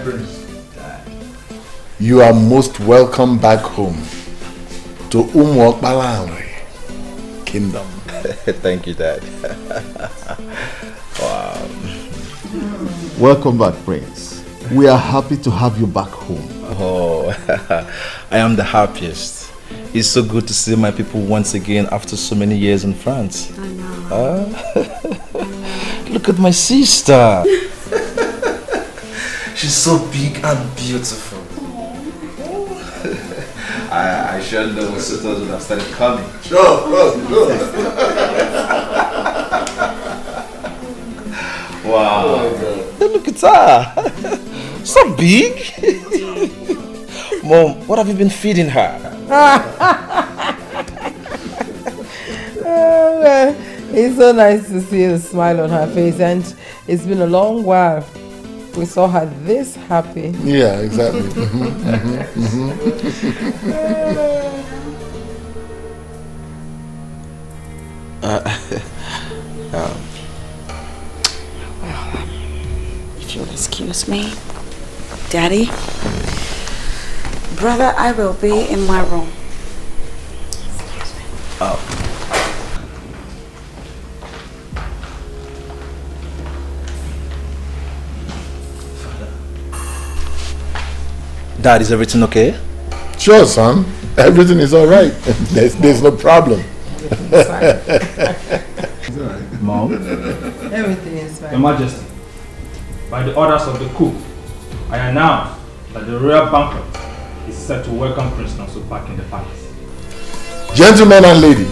Prince. You are most welcome back home to Umwokbalanwe Kingdom. Thank you, Dad. Wow. Welcome back, Prince. We are happy to have you back home. Oh, I am the happiest. It's so good to see my people once again after so many years in France. I know. Look at my sister. She's so big and beautiful. I sure know my sisters would have started coming. Sure. Wow. Oh, look at her. So big. Mom, what have you been feeding her? Well, it's so nice to see the smile on her face, and it's been a long while. We saw her this happy. Yeah, exactly. If you'll excuse me, Daddy, brother, I will be in my room. Excuse me. Oh. Dad, is everything okay? Sure, son. Everything is all right. There's no problem. Mom. Everything is fine. Your Majesty, by the orders of the cook, I announce that the royal banquet is set to welcome Prince Nonso back in the palace. Gentlemen and lady,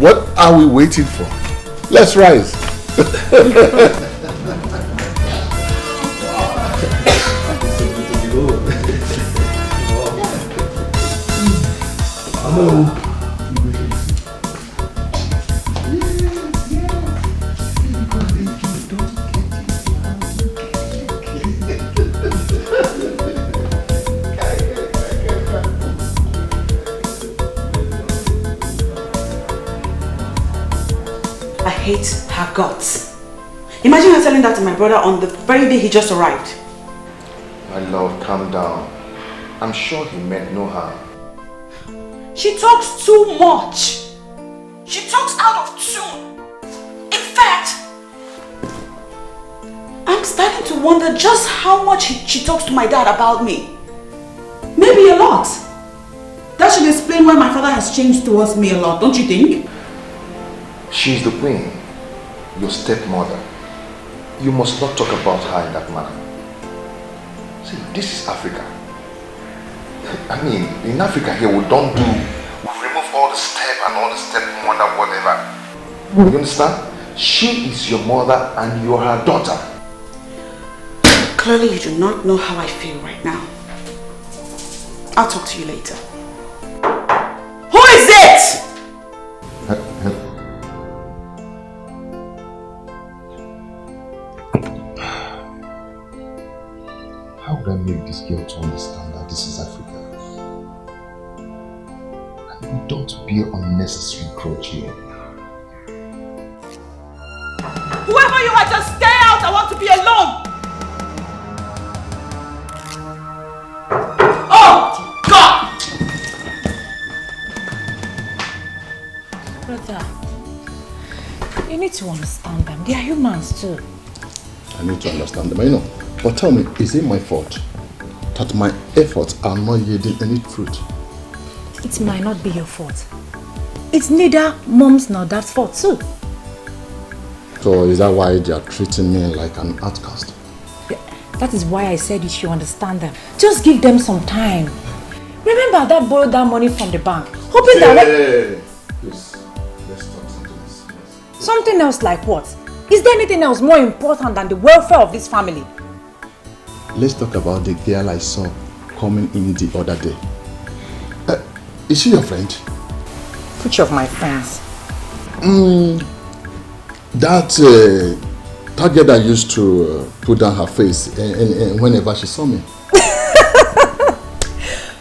what are we waiting for? Let's rise. Hello. I hate her guts. Imagine her telling that to my brother on the very day he just arrived. My love, calm down. I'm sure he meant no harm. She talks too much. She talks out of tune. In fact, I'm starting to wonder just how much she talks to my dad about me. Maybe a lot. That should explain why my father has changed towards me a lot, don't you think? She's the queen, your stepmother. You must not talk about her in that manner. See, this is Africa. I mean, in Africa here, we don't do... We remove all the step and all the stepmother, whatever. You understand? She is your mother and you are her daughter. Clearly you do not know how I feel right now. I'll talk to you later. Who is it? How would I make this girl to understand that this is Africa? And we don't bear unnecessary grudge here. Whoever you are, just stay out. I want to be alone. Oh, God! Brother, you need to understand them. They are humans too. I need to understand them, I know. But tell me, is it my fault that my efforts are not yielding any fruit? It might not be your fault. It's neither mom's nor dad's fault too. So is that why they are treating me like an outcast? That is why I said you should understand them. Just give them some time. Remember that borrowed that money from the bank, hoping that... Please, let's talk something else. Something else like what? Is there anything else more important than the welfare of this family? Let's talk about the girl I saw coming in the other day. Is she your friend? Which of my friends? That girl that used to put down her face and whenever she saw me.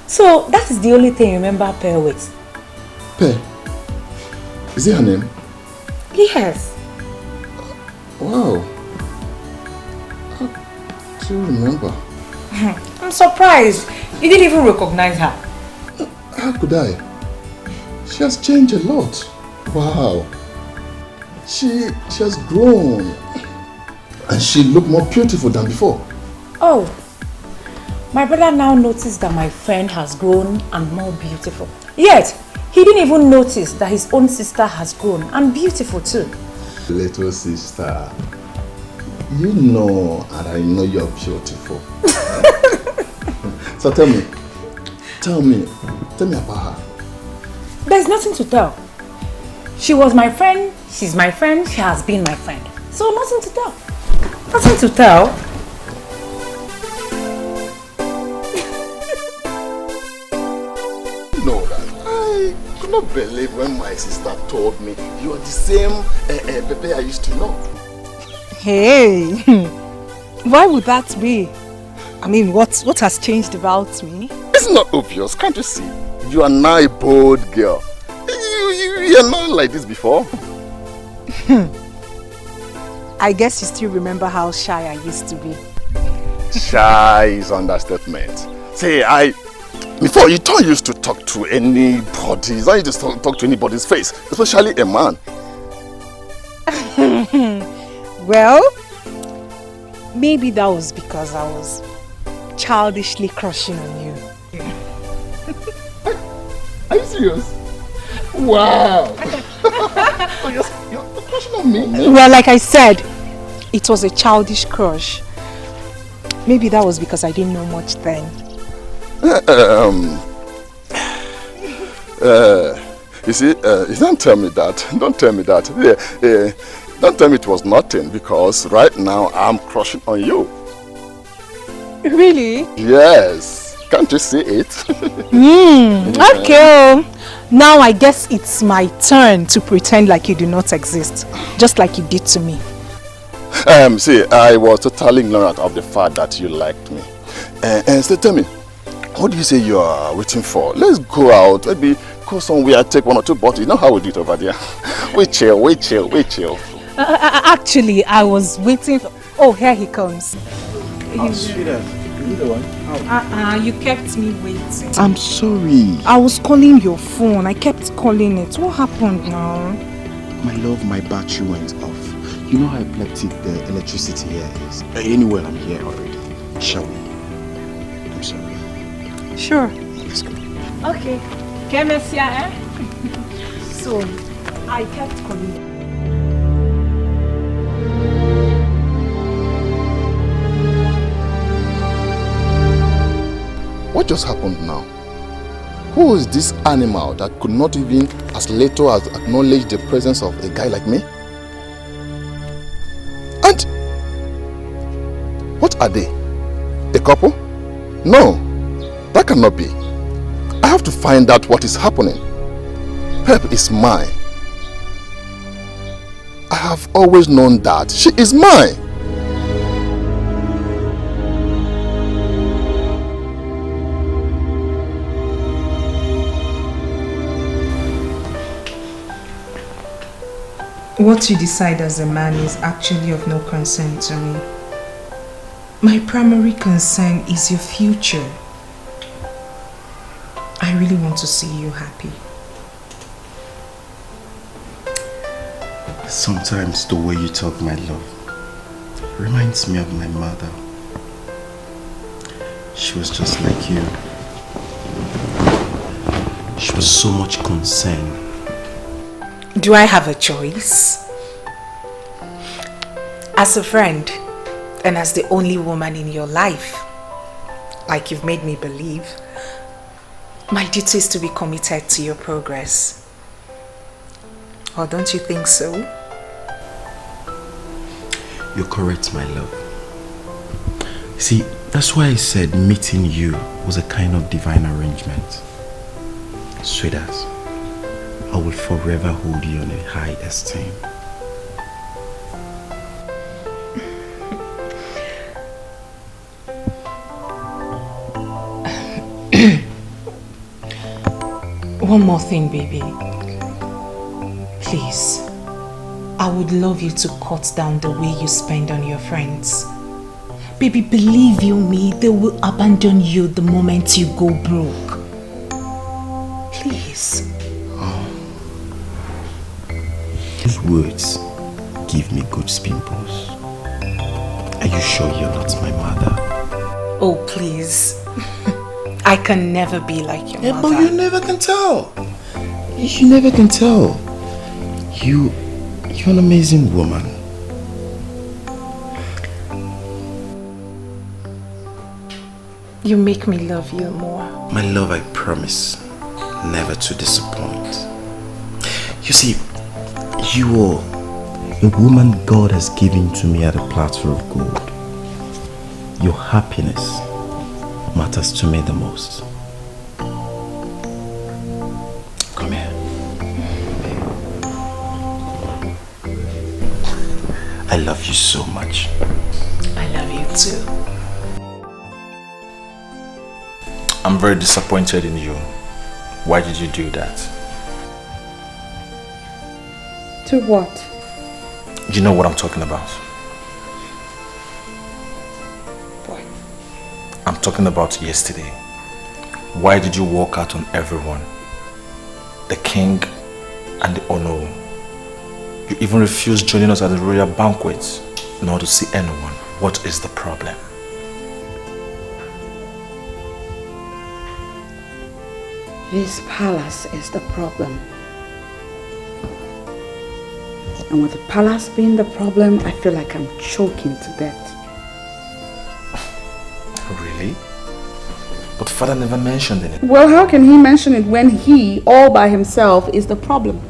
So that is the only thing you remember Per with? Per? Is it her name? Yes. Wow. I do remember. I'm surprised. You didn't even recognize her. How could I? She has changed a lot. Wow. She has grown. And she looked more beautiful than before. Oh, my brother now noticed that my friend has grown and more beautiful. Yet, he didn't even notice that his own sister has grown and beautiful too. Little sister, you know and I know you're beautiful. So tell me about her. There's nothing to tell. She was my friend, she's my friend, she has been my friend. So nothing to tell. Nothing to tell. No, I could not believe when my sister told me you are the same Pepe I used to know. Hey, why would that be? I mean, what has changed about me? It's not obvious, can't you see? You are now a bold girl. You are not like this before. I guess you still remember how shy I used to be. Shy is understatement. See, before you don't used to talk to anybody. You don't used to talk to anybody's face, especially a man. Well, maybe that was because I was childishly crushing on you. Are you serious? Wow! So you're crushing on me? Well, like I said, it was a childish crush. Maybe that was because I didn't know much then. You see, don't tell me that. Don't tell me that. Don't tell me it was nothing, because right now I'm crushing on you. Really? Yes. Can't you see it? Okay. Now I guess it's my turn to pretend like you do not exist, just like you did to me. See, I was totally ignorant of the fact that you liked me. And so tell me, what do you say you are waiting for? Let's go out, maybe go somewhere, take 1 or 2 bottles. You know how we do it over there. We chill. Actually, I was waiting for... Oh, here he comes. Oh, sweetheart, you the one? You kept me waiting. I'm sorry. I was calling your phone. I kept calling it. What happened now? My love, my battery went off. You know how epileptic the electricity here is. Anyway, I'm here already. Shall we? I'm sorry. Sure. Let's go. Okay. So, I kept calling. What just happened now? Who is this animal that could not even as little as acknowledge the presence of a guy like me? And what are they? A couple? No, that cannot be. I have to find out what is happening. Pep is mine. I have always known that she is mine. What you decide as a man is actually of no concern to me. My primary concern is your future. I really want to see you happy. Sometimes the way you talk, my love, reminds me of my mother. She was just like you. She was so much concerned. Do I have a choice? As a friend, and as the only woman in your life, like you've made me believe, my duty is to be committed to your progress. Or don't you think so? You're correct, my love. See, that's why I said meeting you was a kind of divine arrangement. Sweetheart, I will forever hold you in a high esteem. One more thing, baby. Please, I would love you to cut down the way you spend on your friends. Baby, believe you me, they will abandon you the moment you go broke. Please. Those words give me good pimples. Are you sure you're not my mother? Oh, please. I can never be like your mother. But you never can tell. You never can tell. You're an amazing woman. You make me love you more. My love, I promise, never to disappoint. You see, you are a woman God has given to me at a platter of gold. Your happiness matters to me the most. Come here. I love you so much. I love you too. I'm very disappointed in you. Why did you do that? To what? You know what I'm talking about. What? I'm talking about yesterday. Why did you walk out on everyone? The king and the Ono. You even refused joining us at the royal banquet, not to see anyone. What is the problem? This palace is the problem. And with the palace being the problem, I feel like I'm choking to death. Really? But father never mentioned anything. Well, how can he mention it when he, all by himself, is the problem?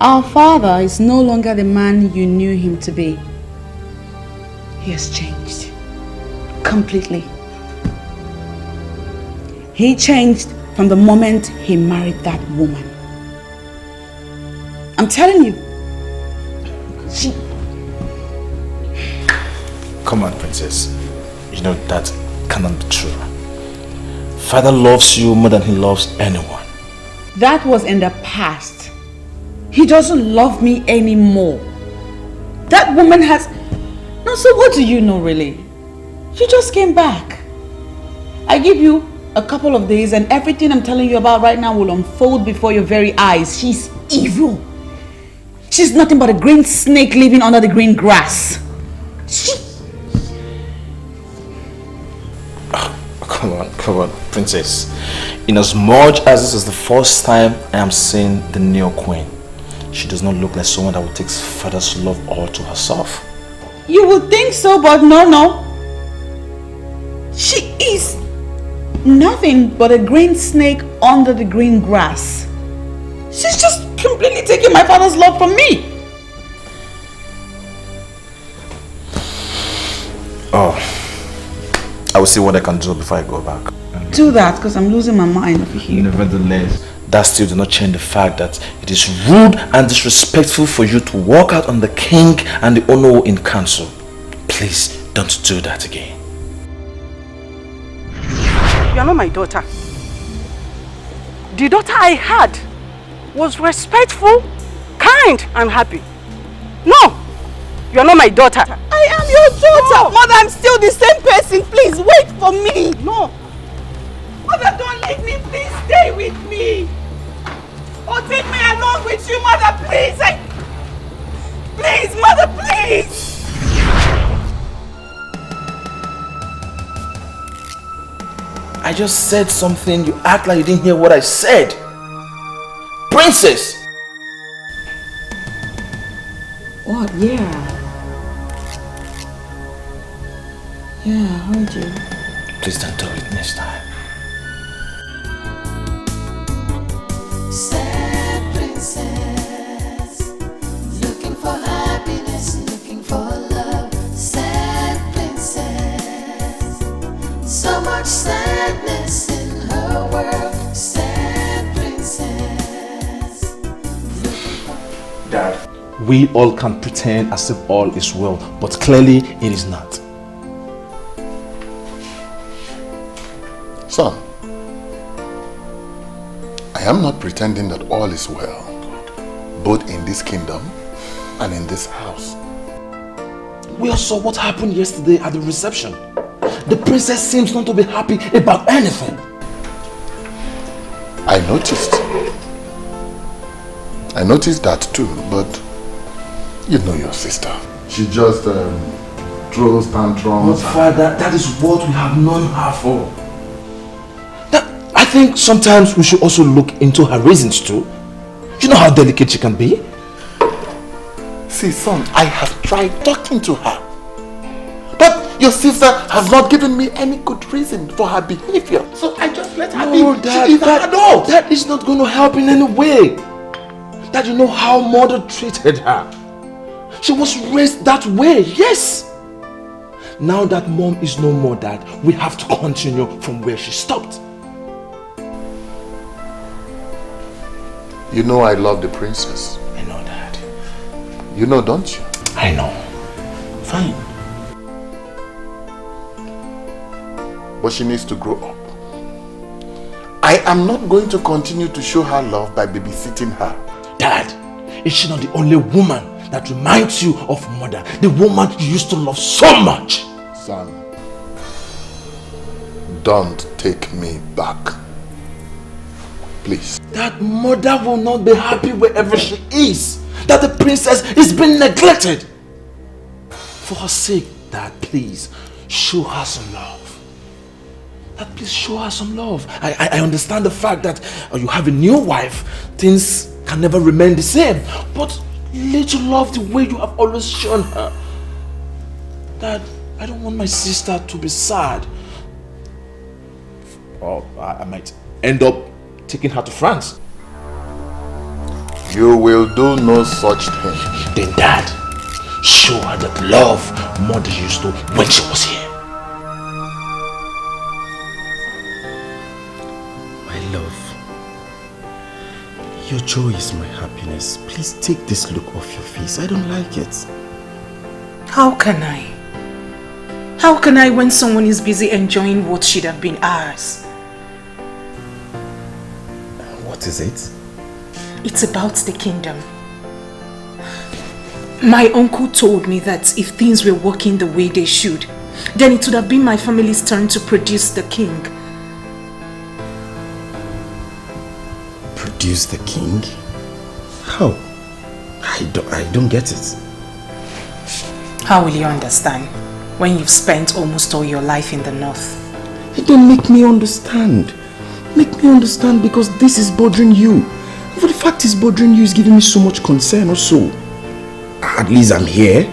Our father is no longer the man you knew him to be. He has changed. Completely. He changed from the moment he married that woman. I'm telling you. She... Come on, princess. You know that cannot be true. Father loves you more than he loves anyone. That was in the past. He doesn't love me anymore. That woman has... No, so what do you know really? You just came back. I give you a couple of days and everything I'm telling you about right now will unfold before your very eyes. She's evil. She's nothing but a green snake living under the green grass. Come on, princess. In as much as this is the first time I am seeing the new queen, she does not look like someone that would take father's love all to herself. You would think so, but no. She is nothing but a green snake under the green grass. She's just completely taking my father's love from me. Oh, I will see what I can do before I go back. Do that, because I'm losing my mind over here. Nevertheless, that still does not change the fact that it is rude and disrespectful for you to walk out on the king and the Ono in council. Please don't do that again. You are not my daughter. The daughter I had was respectful, kind, and happy. No, you are not my daughter. I am your daughter. No. Mother, I'm still the same person. Please wait for me. No. Mother, don't leave me. Please stay with me. Or take me along with you, Mother, please. Please, Mother, please. I just said something. You act like you didn't hear what I said. Princess! What? Yeah. Yeah, I heard you. Please don't do it next time. Sad princess, looking for happiness, looking for love. Sad princess, so much sadness in her world. Sad princess. Dad, we all can pretend as if all is well, but clearly it is not. Son, I am not pretending that all is well, both in this kingdom and in this house. We all saw what happened yesterday at the reception. The princess seems not to be happy about anything. I noticed that too, but you know your sister. She just throws tantrums. But Father, that is what we have known her for. I think sometimes we should also look into her reasons too. You know how delicate she can be? See, son, I have tried talking to her. But your sister has not given me any good reason for her behavior. So I just let her be. That is not going to help in any way. That you know how mother treated her. She was raised that way, yes. Now that mom is no more, Dad, we have to continue from where she stopped. You know I love the princess. I know, Dad. You know, don't you? I know. Fine. But she needs to grow up. I am not going to continue to show her love by babysitting her. Dad, is she not the only woman that reminds you of mother? The woman you used to love so much. Son, don't take me back. Please. That mother will not be happy wherever she is. That the princess is being neglected. For her sake, Dad, please, show her some love. Dad, please show her some love. I understand the fact that you have a new wife. Things can never remain the same. But little love the way you have always shown her. Dad, I don't want my sister to be sad. Or I might end up taking her to France. You will do no such thing. Then Dad, show her that love mother used to when she was here. My love, your joy is my happiness. Please take this look off your face. I don't like it. How can I? How can I when someone is busy enjoying what should have been ours? What is it? It's about the kingdom. My uncle told me that if things were working the way they should, then it would have been my family's turn to produce the king. Produce the king? How? I don't get it. How will you understand when you've spent almost all your life in the north? You don't make me understand. Make me understand, because this is bothering you. For the fact it's bothering you is giving me so much concern also. At least I'm here.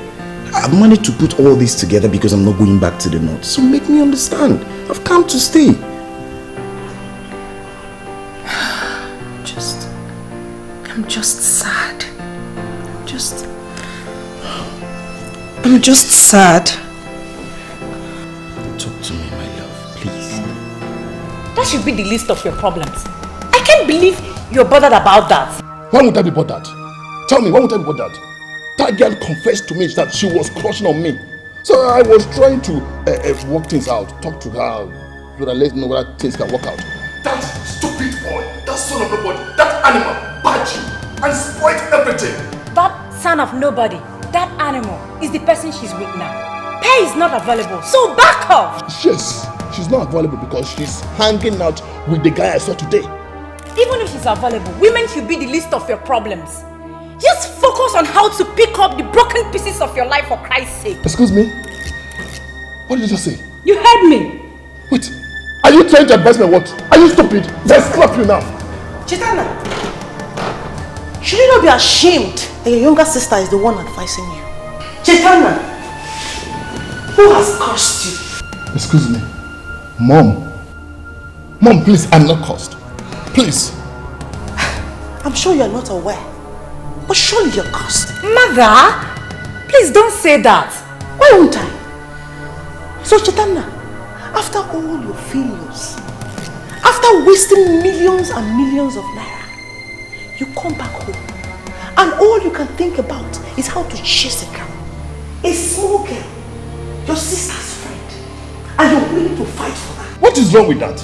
I've managed to put all this together because I'm not going back to the north. So make me understand. I've come to stay. I'm just sad. I'm just sad. Talk to me, my love, please. That should be the least of your problems. I can't believe you're bothered about that. Why would I be bothered? Tell me, why would I be bothered? That girl confessed to me that she was crushing on me. So I was trying to work things out, talk to her, so that let me know whether things can work out. That stupid boy, that son of nobody, that animal, bite you and spoiled everything. That son of nobody, that animal, is the person she's with now. Pay is not available, so back off! Yes, she's not available because she's hanging out with the guy I saw today. Even if she's available, women should be the least of your problems. Just focus on how to pick up the broken pieces of your life for Christ's sake. Excuse me? What did you just say? You heard me. Wait, are you trying to advise me what? Are you stupid? Let's slap you now. Chitana, should you not be ashamed that your younger sister is the one advising you? Chitana, who has cursed you? Excuse me. Mom, please, I'm not cursed. Please. I'm sure you're not aware, but surely you're cursed. Mother, please don't say that. Why won't I? So Chitana, after all your failures, after wasting millions and millions of naira, you come back home and all you can think about is how to chase a girl, a small girl, your sister's friend, and you're willing to fight for her. What is wrong with that?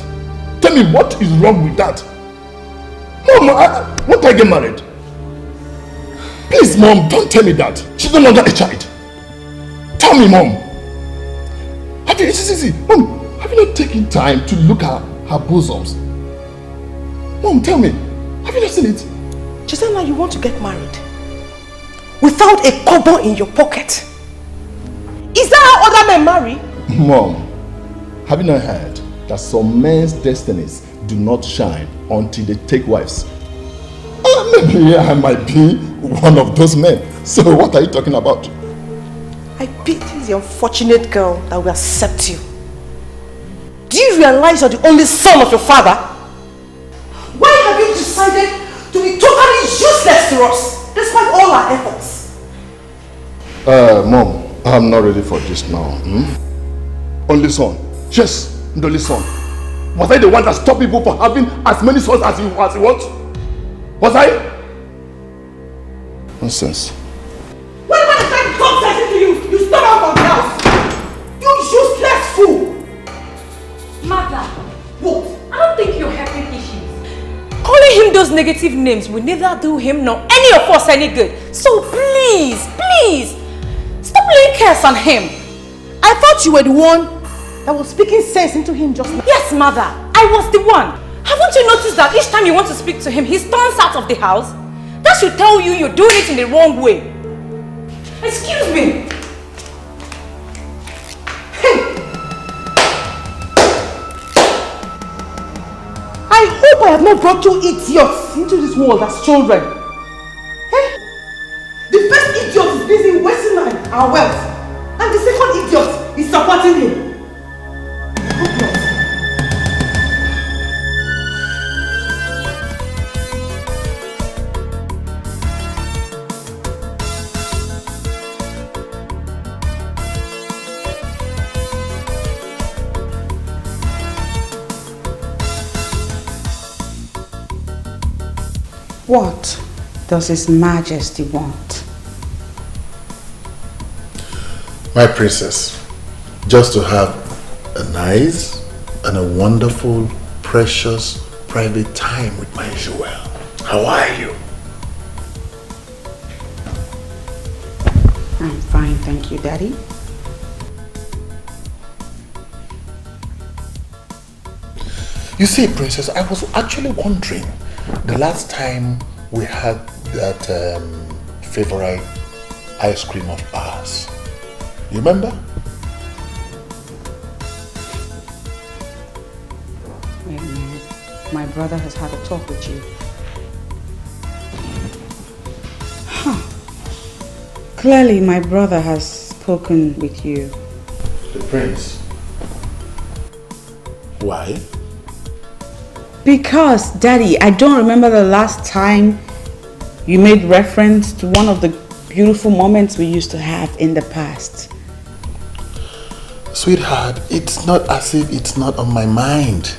Tell me, what is wrong with that? Mom, won't I get married? Please, Mom, don't tell me that. She's no longer a child. Tell me, Mom. Mom, have you not taken time to look at her bosoms? Mom, tell me. Have you not seen it? Chinenye, you want to get married without a kobo in your pocket? Is that how other men marry? Mom, have you not heard that some men's destinies do not shine until they take wives? Maybe I might be one of those men. So what are you talking about? I pity the unfortunate girl that will accept you. Do you realize you're the only son of your father? Why have you decided to be totally useless to us, despite all our efforts? Mom, I'm not ready for this now. Only son. Yes, the only son. Was I the one that stopped people from having as many sons as you want? Was I? Nonsense. When I try to talk sense to you, you stop out of the house. You useless fool. Mother, what? I don't think you're helping issues. Calling him those negative names will neither do him nor any of us any good. So please, stop laying curse on him. I thought you were the one that was speaking sense into him just now. Yes, Mother, I was the one. Haven't you noticed that each time you want to speak to him, he storms out of the house? That should tell you you're doing it in the wrong way. Excuse me. I hope I have not brought you idiots into this world as children. Hey? The first idiot is busy wasting our wealth, and the second idiot is supporting him. What does His Majesty want? My princess, just to have a nice and a wonderful, precious, private time with my Joel. How are you? I'm fine, thank you, Daddy. You see, princess, I was actually wondering, the last time we had that favorite ice cream of ours, you remember? Wait a minute. My brother has had a talk with you. Huh. Clearly, my brother has spoken with you. The prince. Why? Because, Daddy, I don't remember the last time you made reference to one of the beautiful moments we used to have in the past. Sweetheart, it's not as if it's not on my mind.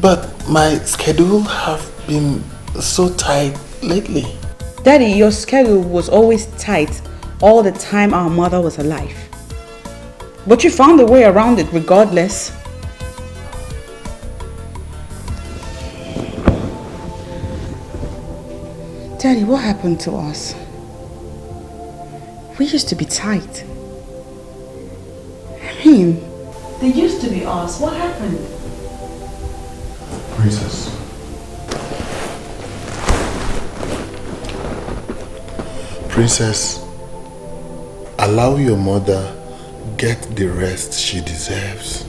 But my schedule have been so tight lately. Daddy, your schedule was always tight all the time our mother was alive. But you found a way around it regardless. Daddy, what happened to us? We used to be tight. I mean, they used to be us. What happened? Princess. Princess, allow your mother get the rest she deserves.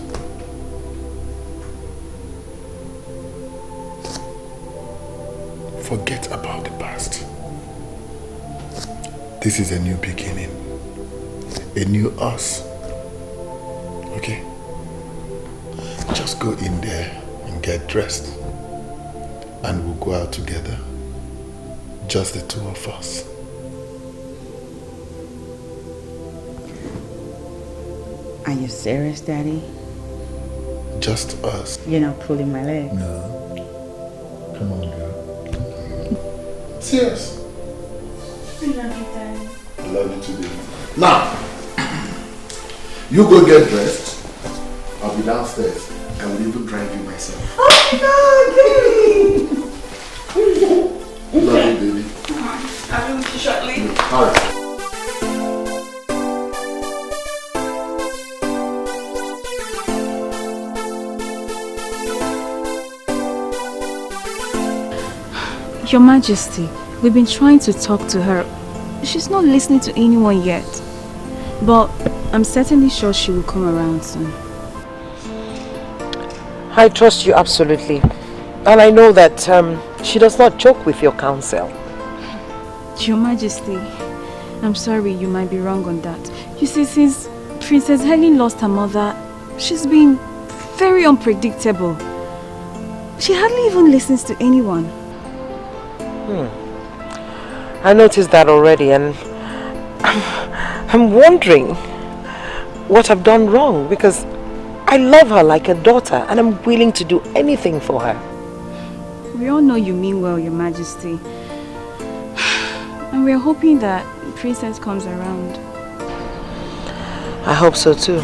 Forget about the past. This is a new beginning. A new us. Okay? Just go in there and get dressed. And we'll go out together. Just the two of us. Are you serious, Daddy? Just us. You're not pulling my leg. No. Come on, girl. Serious. I love you, Daddy. I love you too, baby. Now, you go get dressed. I'll be downstairs. I will even drive you myself. Oh my God, Love you, baby. I'll be with you shortly. All right. Your Majesty, we've been trying to talk to her. She's not listening to anyone yet. But I'm certainly sure she will come around soon. I trust you absolutely. And I know that she does not joke with your counsel. Your Majesty, I'm sorry, you might be wrong on that. You see, since Princess Helen lost her mother, she's been very unpredictable. She hardly even listens to anyone. I noticed that already, and I'm wondering what I've done wrong, because I love her like a daughter and I'm willing to do anything for her. We all know you mean well, Your Majesty. And we're hoping that Princess comes around. I hope so too.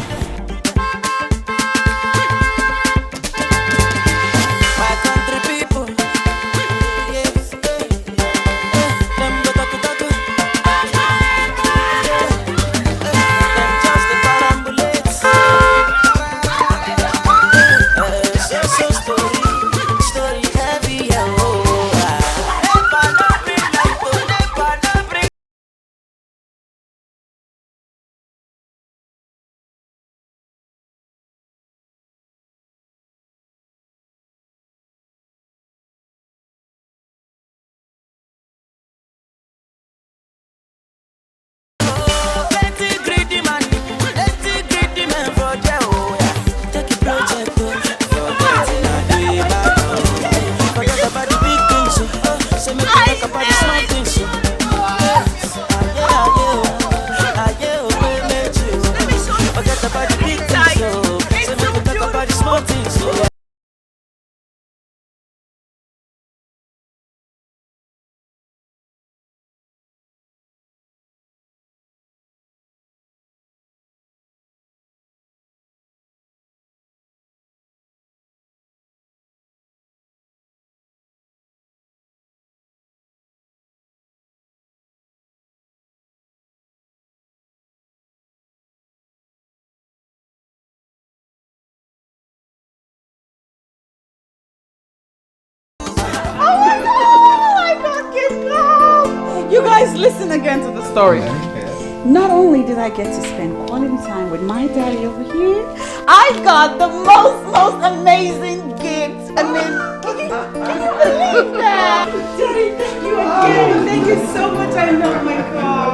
You guys listen again to the story. Not only did I get to spend quality time with my daddy over here, I got the most amazing gift. I mean, can you believe that? Daddy, thank you again. Thank you so much. I love my God.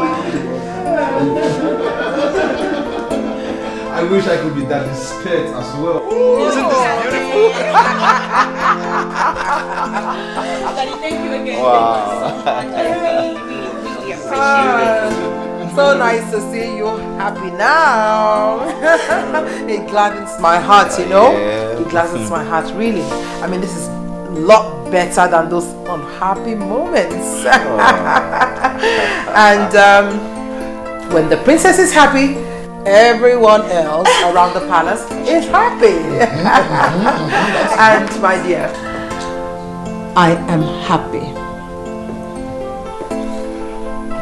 I wish I could be daddy's pet as well. Isn't this beautiful? Daddy, thank you again. Wow. Thank you so much. I really appreciate it. So nice to see you happy now. It gladdens my heart, you know. Yeah. It gladdens my heart, really. I mean, this is a lot better than those unhappy moments. And when the princess is happy, everyone else around the palace is happy. And my dear, I am happy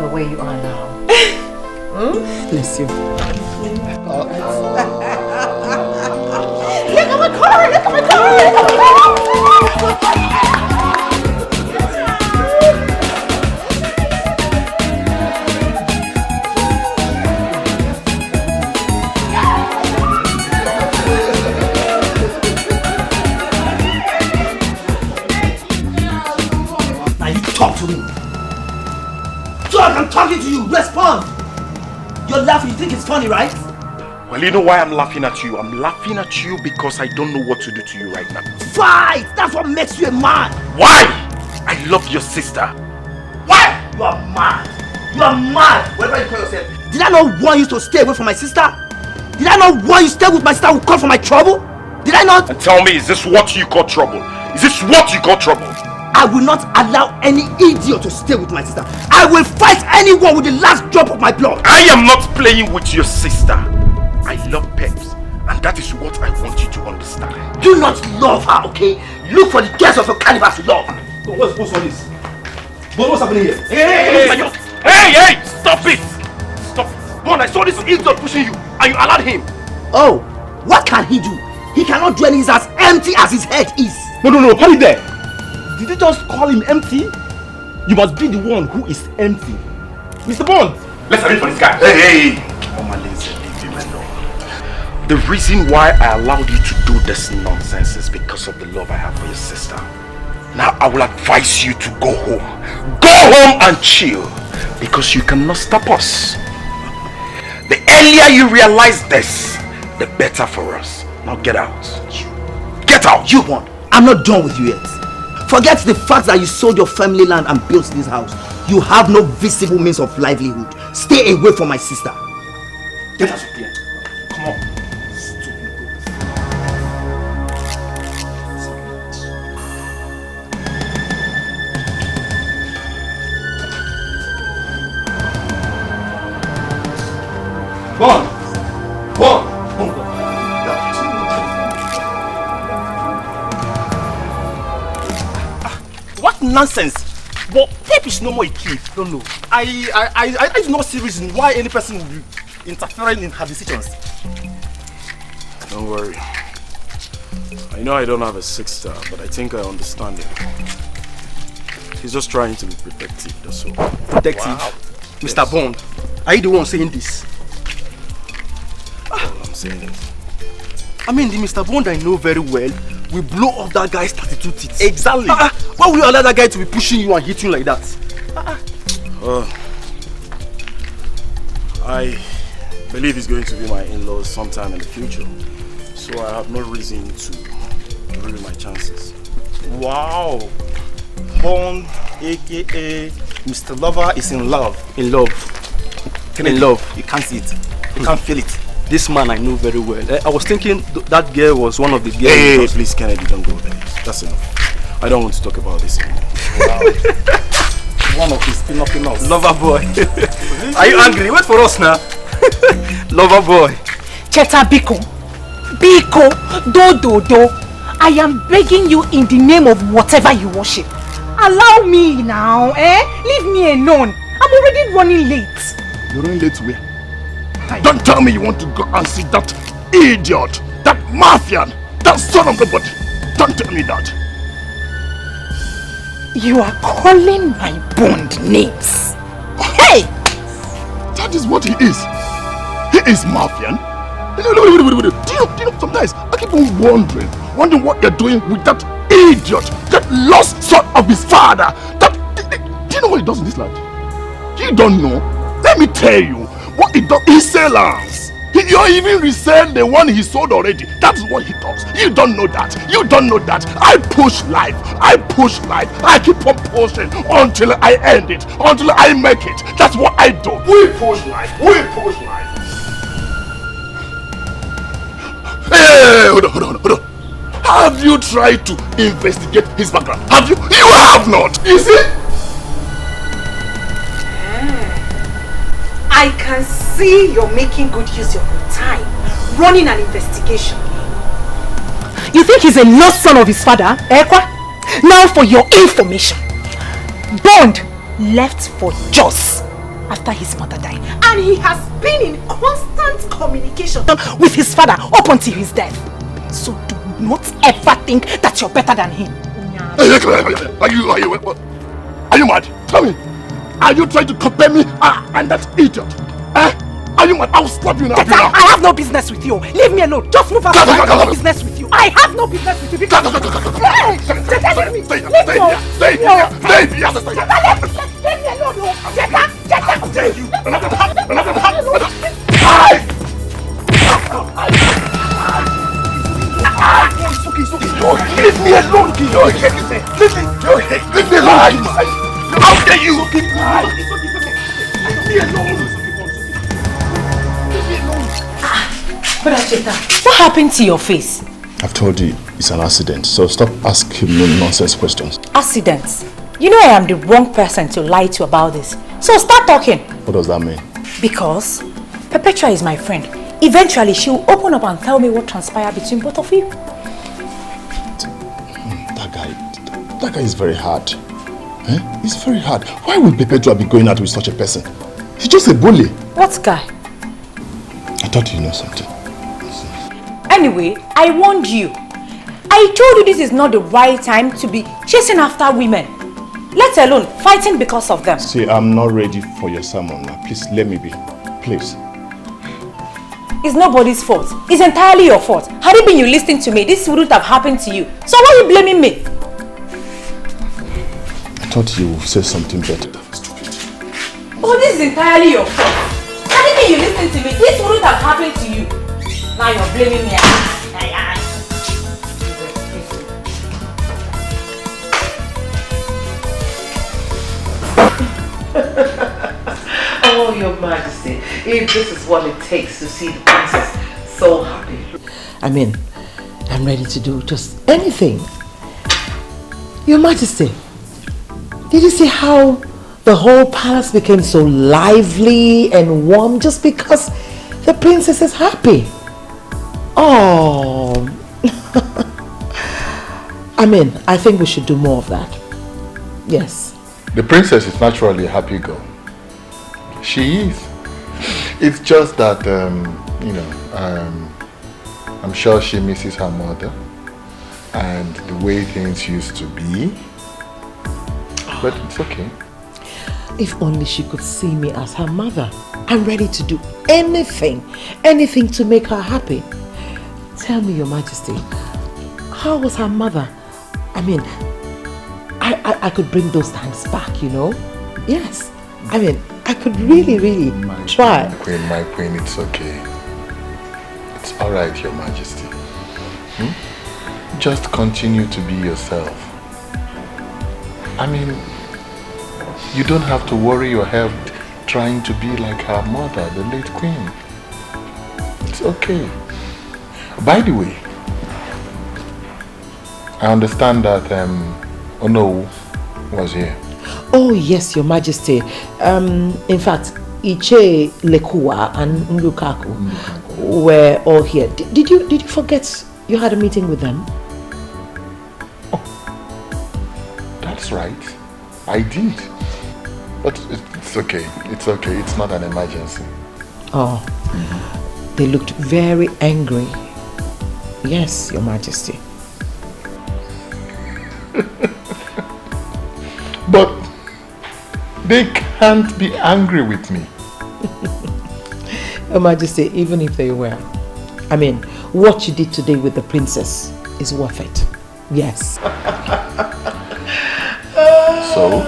the way you are now. Bless you. Look at my car! Look at my car! Now you talk to me. Talk, I'm talking to you. Respond. You're laughing. You think it's funny, right? Well, you know why I'm laughing at you? I'm laughing at you because I don't know what to do to you right now. Fight! That's what makes you a man. Why? I love your sister. Why? You are mad. You are mad. Whatever you call yourself. Did I not want you to stay away from my sister? Did I not want you to stay with my sister who called for my trouble? Did I not? And tell me, is this what you call trouble? Is this what you call trouble? I will not allow any idiot to stay with my sister. I will fight anyone with the last drop of my blood. I am not playing with your sister. I love Peps, and that is what I want you to understand. Do not love her, okay? Look for the girls of your caliber to love. What's all this? What's happening here? Hey! Stop it! Stop it! One, I saw this idiot pushing you, and you allowed him. Oh, what can he do? He cannot do anything as empty as his head is. No, hold it there. Did you just call him empty? You must be the one who is empty. Mr. Bond! Let's arrange for this guy. Hey! The reason why I allowed you to do this nonsense is because of the love I have for your sister. Now I will advise you to go home. Go home and chill. Because you cannot stop us. The earlier you realize this, the better for us. Now get out. Get out! You Bond, I'm not done with you yet. Forget the fact that you sold your family land and built this house. You have no visible means of livelihood. Stay away from my sister. Get out of here. Come on. Bond! Bond! What nonsense! But tape is no more a key. Don't know. I do not see reason why any person will be interfering in her decisions. Don't worry. I know I don't have a 6-star, but I think I understand it. He's just trying to be protective, that's all. Protective? Wow. Mr. Yes. Bond, are you the one saying this? Well, I'm saying it. I mean, the Mr. Bond I know very well will blow off that guy's 32 teeth. Exactly. Why will you allow that guy to be pushing you and hitting you like that? I believe he's going to be my in-laws sometime in the future. So I have no reason to ruin my chances. Wow. Bond, aka Mr. Lover, is in love. In love. In love. You can't see it. You can't feel it. This man I know very well. I was thinking that girl was one of the girls. Hey, please, Kennedy, don't go there. That's enough. I don't want to talk about this anymore. Wow. One of his pinocchio. Lover boy. Are you angry? Wait for us now. Lover boy. Cheta Biko. Biko. Do. I am begging you in the name of whatever you worship. Allow me now, Leave me alone. I'm already running late. You're running late where? Don't tell me you want to go and see that idiot, that mafian, that son of nobody. Don't tell me that. You are calling my Bond names. Hey! That is what he is. He is mafian. Do you know, sometimes I keep on wondering what you're doing with that idiot, that lost son of his father. Do you know what he does in this land? You don't know. Let me tell you. What he does, he sells. You even resell the one he sold already. That's what he does. You don't know that. You don't know that. I push life. I keep on pushing until I end it. Until I make it. That's what I do. We push life. Hey, hold on. Have you tried to investigate his background? Have you? You have not. You see? I can see you're making good use of your time, running an investigation. You think he's a lost son of his father, Ekwa? Now for your information, Bond left for Jos after his mother died. And he has been in constant communication with his father up until his death. So do not ever think that you're better than him. Are you mad? Tell me. Are you trying to compare me and that idiot? Are you mad? I'll slap you now. I have no business with you. Leave me alone. Just move out. I have no business with you. I have no business with you. Leave me alone. Leave me alone. How dare you? But Acheta, what happened to your face? I've told you it's an accident, so stop asking me nonsense questions. Accidents? You know I am the wrong person to lie to about this. So start talking. What does that mean? Because Perpetua is my friend. Eventually she will open up and tell me what transpired between both of you. That guy is very hard. It's very hard. Why would Perpetua be going out with such a person? He's just a bully. What guy? I thought you know something. Anyway, I warned you. I told you this is not the right time to be chasing after women. let alone fighting because of them. See, I'm not ready for your sermon now. Please, let me be. Please. It's nobody's fault. It's entirely your fault. Had it been you listening to me, this wouldn't have happened to you. So why are you blaming me? I thought you would say something better. Oh, this is entirely your fault. Had it been you listening to me, this wouldn't have happened to you. Now you're blaming me. Oh, Your Majesty, if this is what it takes to see the princess so happy. I mean, I'm ready to do just anything. Your Majesty, did you see how the whole palace became so lively and warm just because the princess is happy? Oh, I mean, I think we should do more of that. Yes. The princess is naturally a happy girl. She is. It's just that, I'm sure she misses her mother and the way things used to be. But it's okay. If only she could see me as her mother. I'm ready to do anything to make her happy. Tell me, Your Majesty, how was her mother? I mean, I could bring those times back, you know? Yes. I mean, I could really try. My queen, it's okay. It's alright, Your Majesty. Just continue to be yourself. I mean, you don't have to worry your head trying to be like her mother, the late queen. It's okay. By the way, I understand that Ono was here. Oh yes, Your Majesty. In fact, Iche, Lekua and Ndukaku were all here. Did you forget you had a meeting with them? Oh, that's right. I did. But it's okay. It's okay. It's not an emergency. Oh, they looked very angry. Yes, Your Majesty. But they can't be angry with me. Your Majesty, even if they were, I mean, what you did today with the princess is worth it. Yes. So?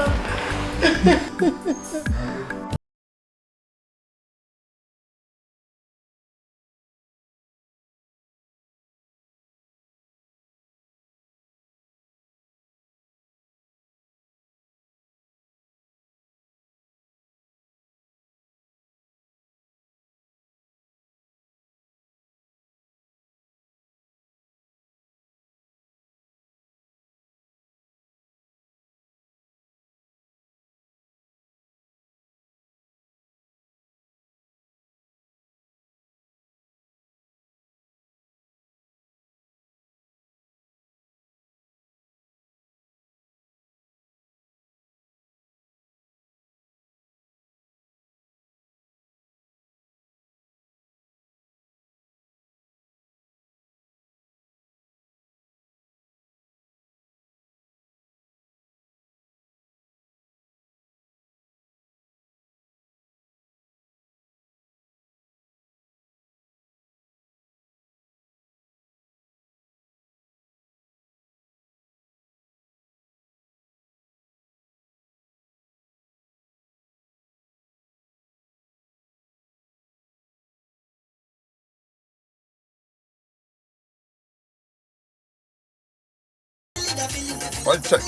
One sec.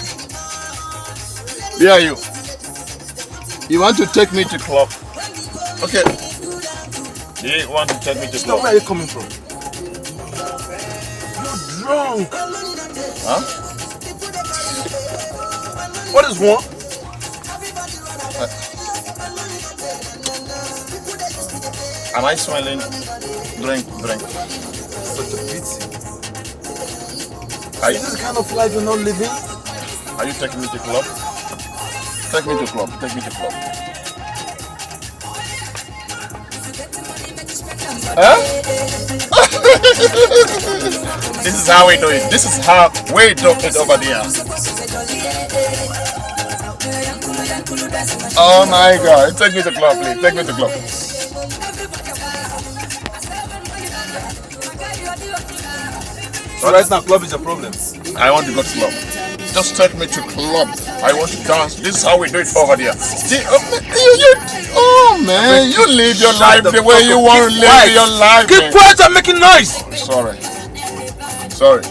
Where are you? You want to take me to club? Okay. You want to take me to club? Where are you coming from? You're drunk. Huh? What is wrong? Am I smelling? Drink. Such a pity. Is this the kind of life you're not living? Are you taking me to club? Take me to club. Huh? This is how we do it. This is how we do it over there. Oh my God. Take me to club, please. Take me to club. So right now, club is a problem. I want to go to club. Just take me to club. I want to dance. This is how we do it over there. Oh man, you live your life the way you want to live your life. Keep quiet and making noise. Sorry,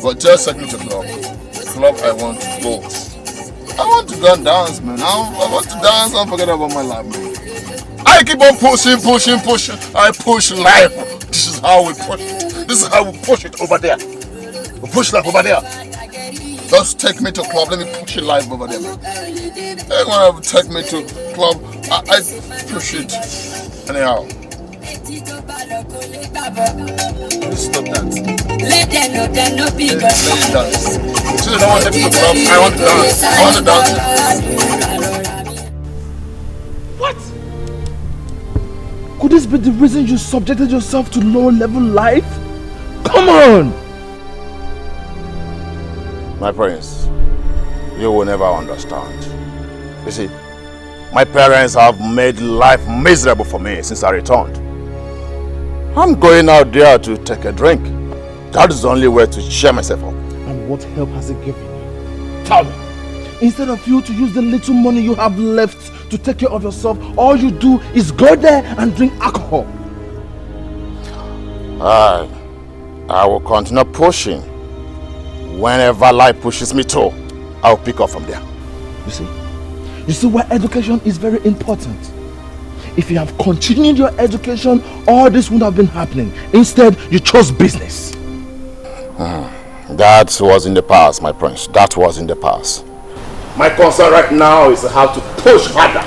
but just take me to club. Club, I want to go. I want to go and dance, man. I want to dance and forget about my life, man. I keep on pushing. I push life. This is how we push. This is how we push it over there. We push life over there. Just take me to club. Let me push it live over there, man. Everyone take me to club. I push it. Anyhow. Please stop that. Let them know big Let me dance. Since I don't want to take me to club, I want to dance. I want to dance. What? Could this be the reason you subjected yourself to low-level life? Come on! My prince, you will never understand. You see, my parents have made life miserable for me since I returned. I'm going out there to take a drink. That is the only way to cheer myself up. And what help has it given you? Tell me. Instead of you to use the little money you have left to take care of yourself, all you do is go there and drink alcohol. I will continue pushing. Whenever life pushes me to, I'll pick up from there. You see why education is very important. If you have continued your education, all this would have been happening. Instead, you chose business. That was in the past, my prince. That was in the past. My concern right now is how to push harder.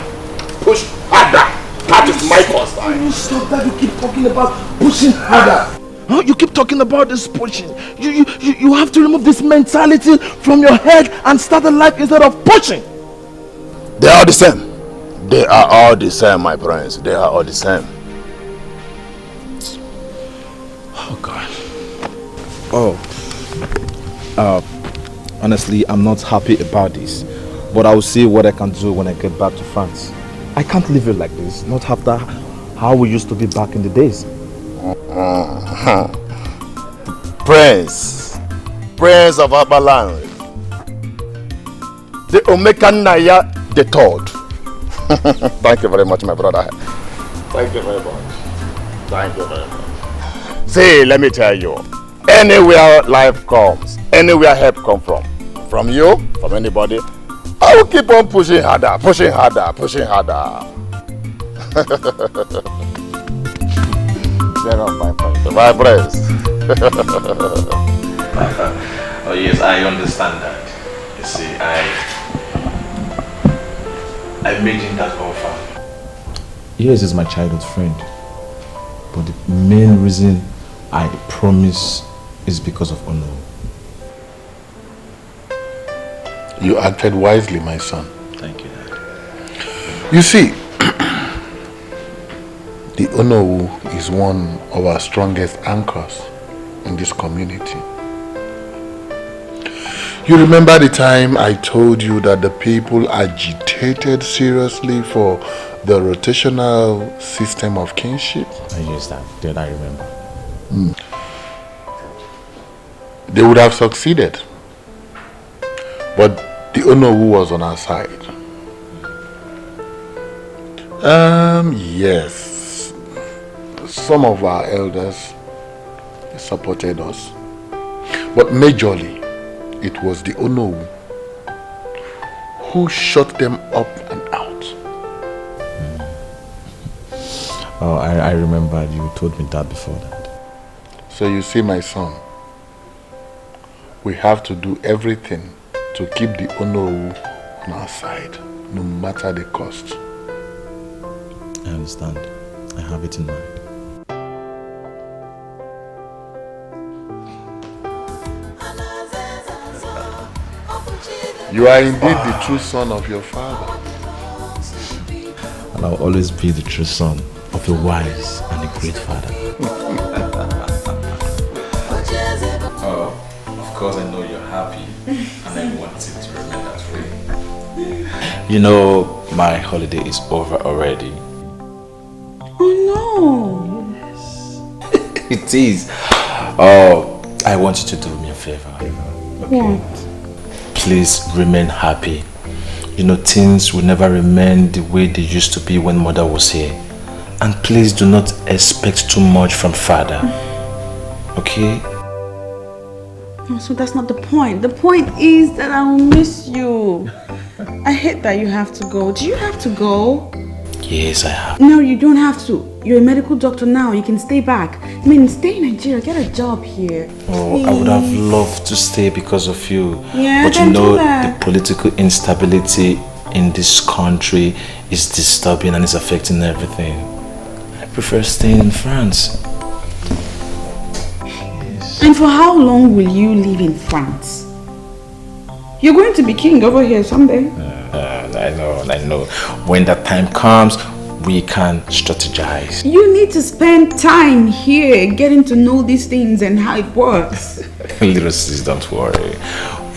Push harder. That is my concern. You stop that. You keep talking about pushing harder. Huh? You keep talking about this pushing. You have to remove this mentality from your head and start a life instead of pushing. They are the same. They are all the same, my friends. They are all the same. Oh God. Honestly, I'm not happy about this. But I will see what I can do when I get back to France. I can't live it like this. Not after how we used to be back in the days. Prince of Abalan, the Chinenye the third. Thank you very much, my brother. Thank you very much. Thank you very much. See, let me tell you, anywhere life comes, anywhere help come from you, from anybody, I will keep on pushing harder. My friends. Oh yes, I understand that. You see, I made him that offer. Yes, he's my childhood friend. But the main reason I promise is because of honor. You acted wisely, my son. Thank you, Dad. You see, the Onowu is one of our strongest anchors in this community. You remember the time I told you that the people agitated seriously for the rotational system of kinship? Yes, Dad, I remember. They would have succeeded, but the Onowu was on our side. Yes, some of our elders supported us, but majorly it was the Onowu who shut them up and out. Oh, I remember you told me that before that. So you see, my son, we have to do everything to keep the Onowu on our side, no matter the cost. I understand. I have it in mind. You are indeed the true son of your father. And I'll always be the true son of a wise and a great father. Oh, of course I know you're happy and I want it to remain that way. You know, my holiday is over already. Oh no. It is. Oh, I want you to do me a favor. Okay. What? Please remain happy. You know, things will never remain the way they used to be when mother was here. And please do not expect too much from father. Okay? No, so that's not the point. The point is that I will miss you. I hate that you have to go. Do you have to go? Yes, I have. No, you don't have to. You're a medical doctor now. You can stay back. I mean, stay in Nigeria. Get a job here. Oh, Please. I would have loved to stay because of you. Yeah, but you then know, do that. the political instability in this country is disturbing and is affecting everything. I prefer staying in France. Yes. And for how long will you live in France? You're going to be king over here someday. I know. When that time comes, we can strategize. You need to spend time here getting to know these things and how it works. Little sis, don't worry.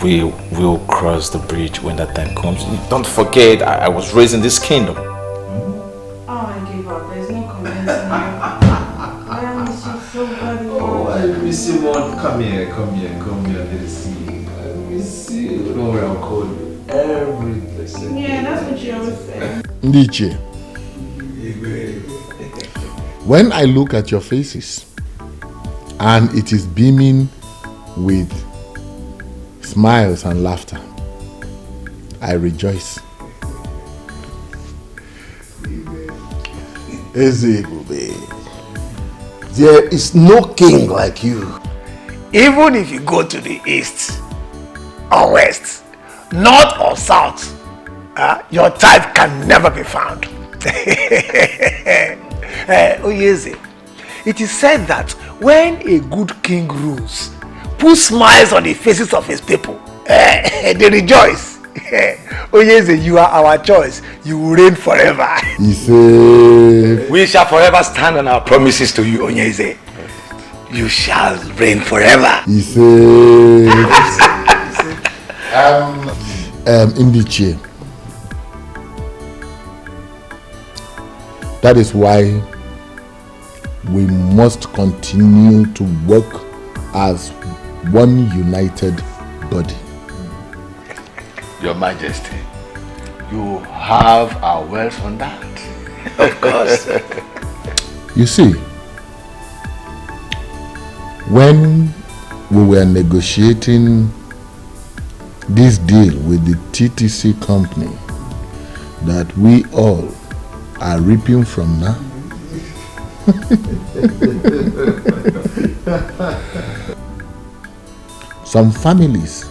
We will cross the bridge when that time comes. Don't forget, I was raised in this kingdom. Oh, I gave up. There's no comments now. I miss you so very much. Oh, I miss you more. Come here, little sis. I miss you. Don't worry, I'll call you every blessed day. Yeah, that's what you always say. Ndiche, when I look at your faces and it is beaming with smiles and laughter, I rejoice. There is no king like you. Even if you go to the east or west, north or south, your type can never be found. Oyeze, it is said that when a good king rules, puts smiles on the faces of his people, they rejoice. Oyeze, you are our choice. You will reign forever. We shall forever stand on our promises to you, Onyeze. You shall reign forever. Ndiche, that is why we must continue to work as one united body. Your Majesty, you have our words on that. Of course. You see, when we were negotiating this deal with the TTC company that we all are reaping from now, some families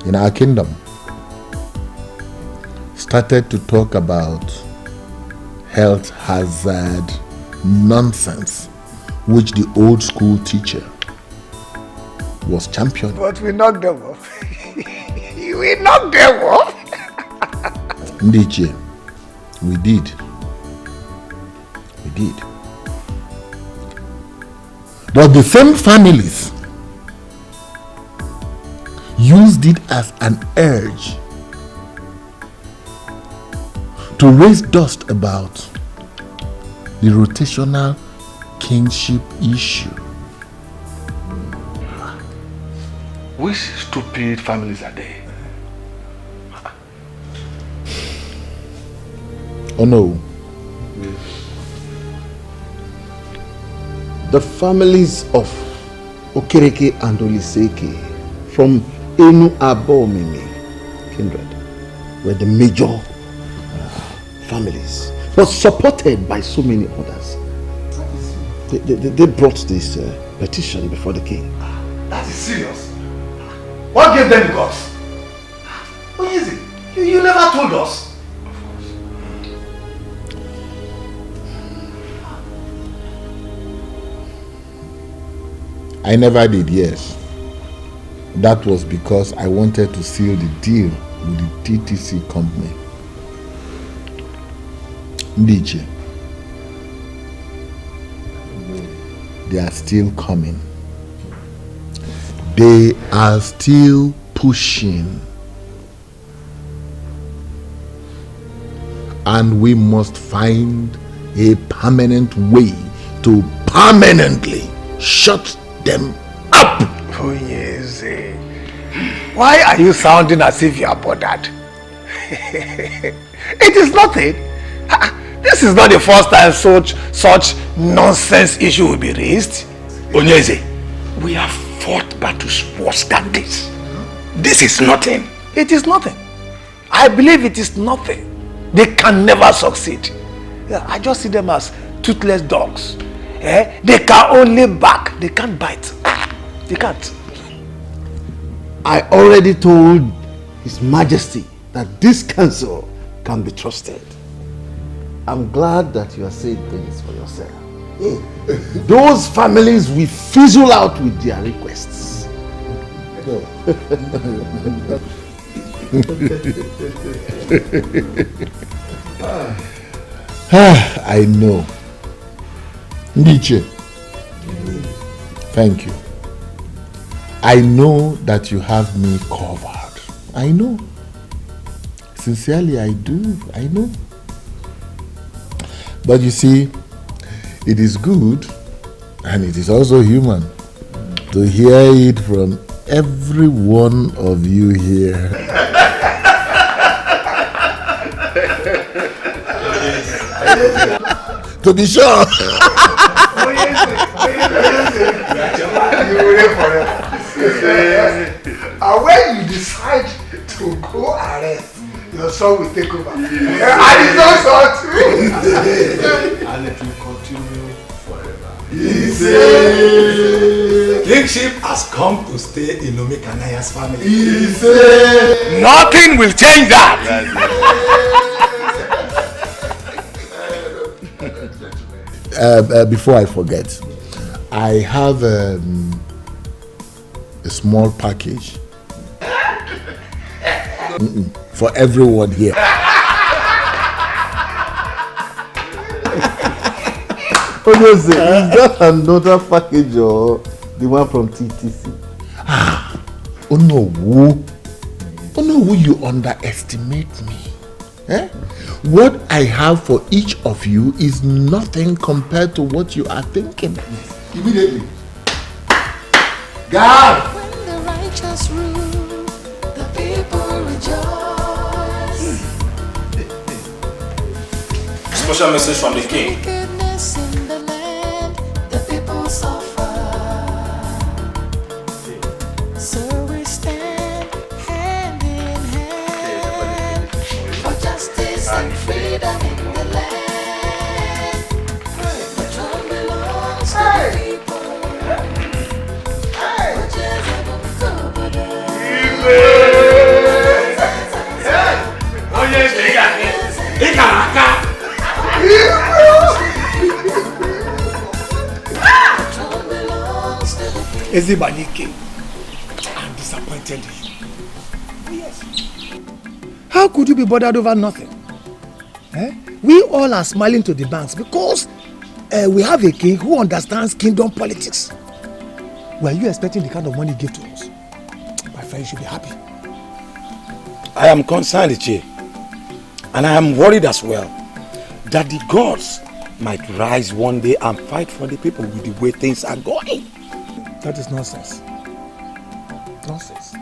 in our kingdom started to talk about health hazard nonsense, which the old school teacher was championing. But we knocked them off. We knocked them off. Ndiche, we did. We did. But the same families used it as an urge to raise dust about the rotational kingship issue. Which stupid families are they? Oh no. The families of Okereke and Oliseke from Enu Abomimi kindred were the major families, but supported by so many others. They brought this petition before the king. That is serious. What gave them the guts? What is it? You never told us. I never did, yes. That was because I wanted to seal the deal with the TTC company. Ndiche, they are still coming. They are still pushing. And we must find a permanent way to permanently shut them up. Oh yes. Why are you sounding as if you are bothered? It is nothing. This is not the first time such nonsense issue will be raised. Onyeze, we have fought battles worse than this. This is nothing. It is nothing. I believe it is nothing. They can never succeed. I just see them as toothless dogs. They can only bark. They can't bite. They can't. I already told His Majesty that this council can be trusted. I'm glad that you are saying things for yourself. Those families will fizzle out with their requests. I know. Nietzsche, thank you. I know that you have me covered. I know. Sincerely, I do. I know. But you see, it is good and it is also human to hear it from every one of you here. To be sure. And when you decide to go arrest, your son will take over. And his own son too. And it will continue forever. Kingship has come to stay in Omekanaya's family. Nothing will change that. Before I forget, I have a small package for everyone here. Is that another package or the one from TTC? Oh no, you underestimate me. What I have for each of you is nothing compared to what you are thinking. Immediately. God! When the righteous rule, the people rejoice. Special message from the king. Wickedness in the land, the people suffer. So we stand hand in hand for justice and freedom in the land. The throne belongs to the people. Ezibanike, I'm disappointed in you. Yes. How could you be bothered over nothing? We all are smiling to the banks because we have a king who understands kingdom politics. Were you expecting the kind of money he gave to us? My friend, you should be happy. I am concerned, Ichie, and I am worried as well that the gods might rise one day and fight for the people with the way things are going. That is nonsense. Nonsense.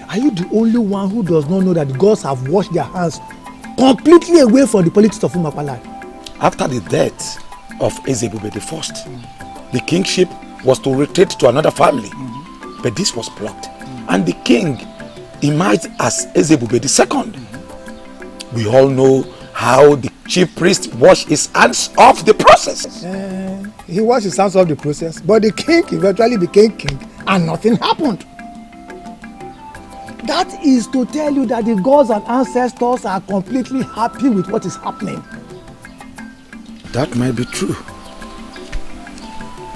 Are you the only one who does not know that the gods have washed their hands completely away from the politics of Umakwalai? After the death of Ezebube I, the kingship was to retreat to another family, but this was blocked, and the king emerged as Ezebube II. We all know how the chief priest washed his hands off the process. He washed his hands off the process, but the king eventually became king and nothing happened. That is to tell you that the gods and ancestors are completely happy with what is happening. That might be true.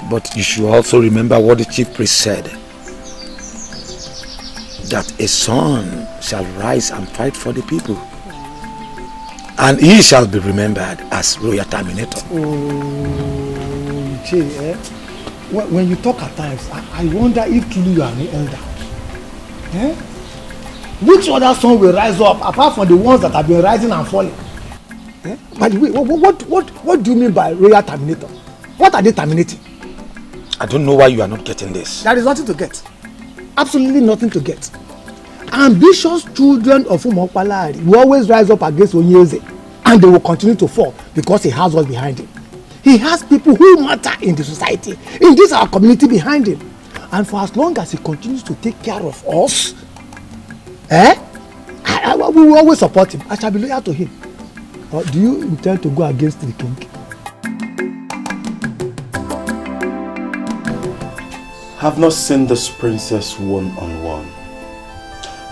But you should also remember what the chief priest said. That a son shall rise and fight for the people. And he shall be remembered as royal terminator. When you talk at times, I wonder if truly you are an elder. Which other son will rise up apart from the ones that have been rising and falling? By the way, what do you mean by royal terminator? What are they terminating? I don't know why you are not getting this. There is nothing to get. Absolutely nothing to get. Ambitious children of Umokpalari will always rise up against Onyeze, and they will continue to fall because he has us behind him. He has people who matter in the society, in this our community behind him. And for as long as he continues to take care of us, we will always support him. I shall be loyal to him. Or do you intend to go against the king? I've not seen this princess one-on-one,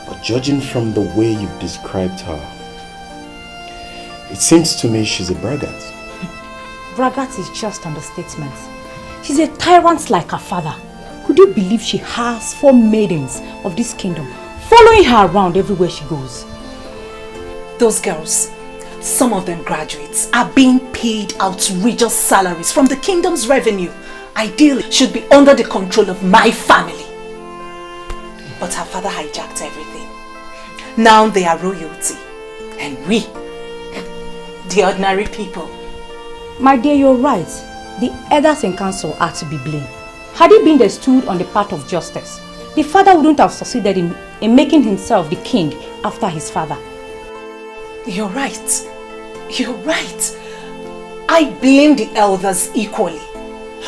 but judging from the way you've described her, it seems to me she's a braggart. Braggart is just understatement. She's a tyrant like her father. Could you believe she has 4 maidens of this kingdom following her around everywhere she goes? Those girls, some of them graduates, are being paid outrageous salaries from the kingdom's revenue. Ideally, should be under the control of my family. But her father hijacked everything. Now they are royalty. And we, the ordinary people. My dear, you're right. The elders in council are to be blamed. Had he been they stood on the path of justice, the father wouldn't have succeeded in making himself the king after his father. You're right. You're right. I blame the elders equally.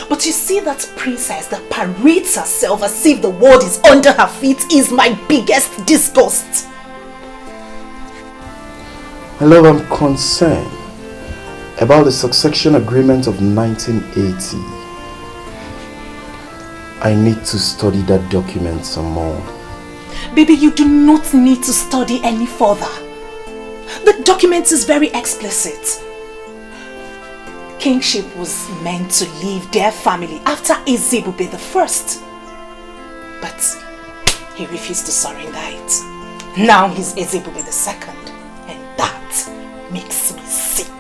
But you see, that princess that parades herself as if the world is under her feet is my biggest disgust. My love, I'm concerned about the succession agreement of 1980. I need to study that document some more. Baby, you do not need to study any further. The document is very explicit. Kingship was meant to leave their family after Ezebube the first. But he refused to surrender it. Now he's Ezebube the second. And that makes me sick.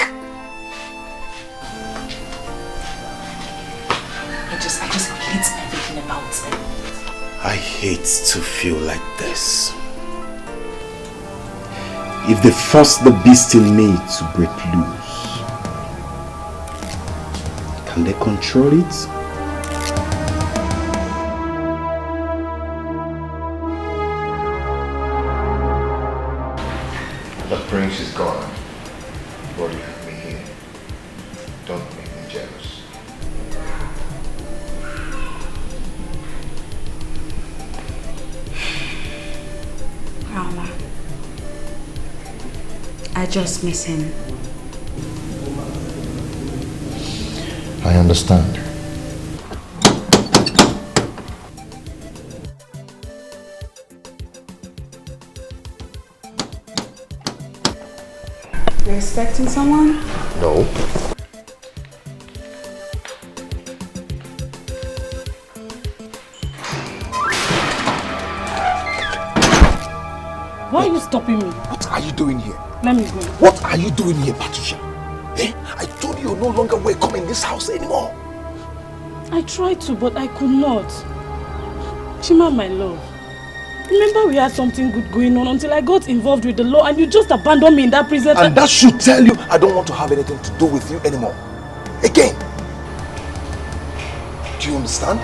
I just hate everything about it. I hate to feel like this. If they force the beast in me to break loose, can they control it? The prince is gone, but you have me here. Don't make me jealous. Rama, I just miss him. I understand. You're expecting someone? No. Why are you stopping me? What are you doing here? Let me go. What are you doing here, Patricia? I told you you're no longer welcome in this house anymore. I tried to, but I could not. Chima, my love. Remember we had something good going on until I got involved with the law and you just abandoned me in that prison. And that should tell you I don't want to have anything to do with you anymore. Again. Do you understand?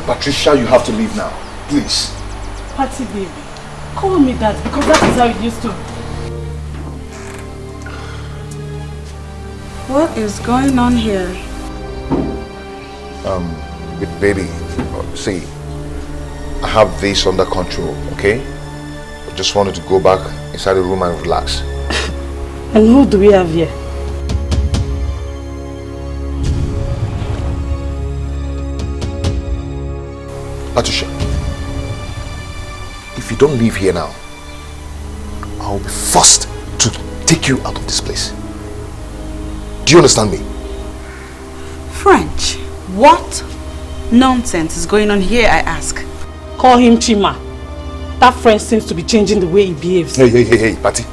Patricia, you have to leave now. Please. Patty baby, call me that because that is how it used to. What is going on here? Baby, see, I have this under control, okay? I just wanted to go back inside the room and relax. And who do we have here? Patricia, if you don't leave here now, I'll be forced take you out of this place. Do you understand me? French, what nonsense is going on here, I ask? Call him Chima. That French seems to be changing the way he behaves. Hey, Patty,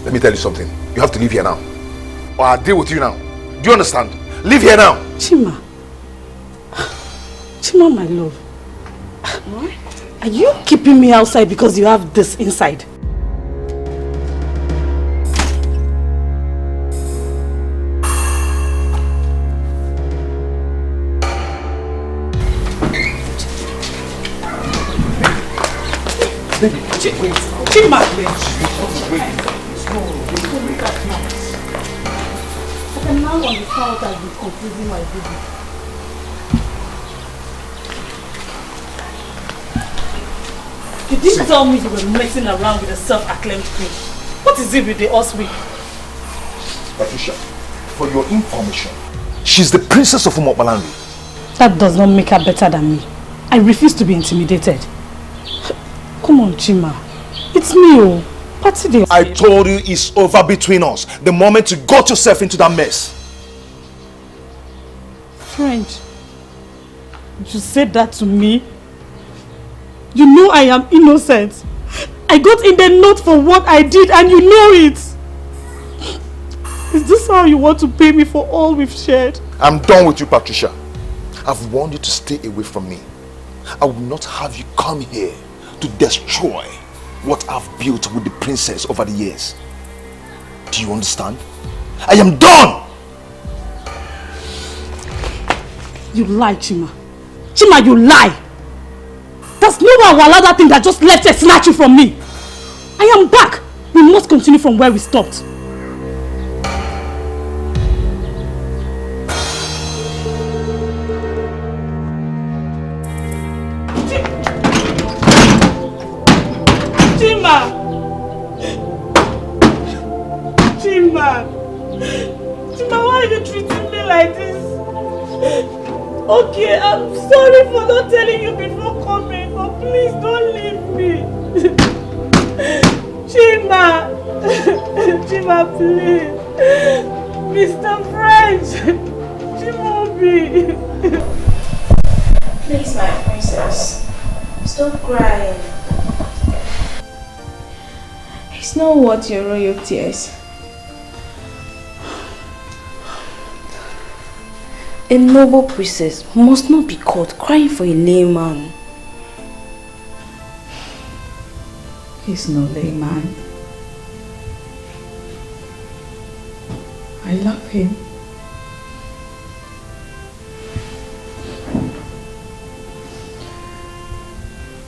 let me tell you something. You have to leave here now. Or I'll deal with you now. Do you understand? Leave here now. Chima, my love. What? Are you keeping me outside because you have this inside? Chima! Okay, now on the south I've been confusing my baby. You didn't tell me you were messing around with a self-acclaimed queen. What is it with the Oswig? Patricia, for your information, she's the princess of Umobalanri. That does not make her better than me. I refuse to be intimidated. Come on, Chima. It's me, oh. Party day. I told you it's over between us. The moment you got yourself into that mess. French, you said that to me? You know I am innocent. I got in the note for what I did and you know it. Is this how you want to pay me for all we've shared? I'm done with you, Patricia. I've warned you to stay away from me. I will not have you come here to destroy what I've built with the princess over the years. Do you understand? I am done! You lie, Chima. Chima, you lie! There's no way I will allow that thing that just left her snatch you from me. I am back. We must continue from where we stopped. Chima, why are you treating me like this? Okay, I'm sorry for not telling you before coming, but please don't leave me. Chima, please. Mr. French, Chimobi. Please, my princess, stop crying. It's not worth your royal tears. A noble princess must not be caught crying for a layman. He's no layman. I love him.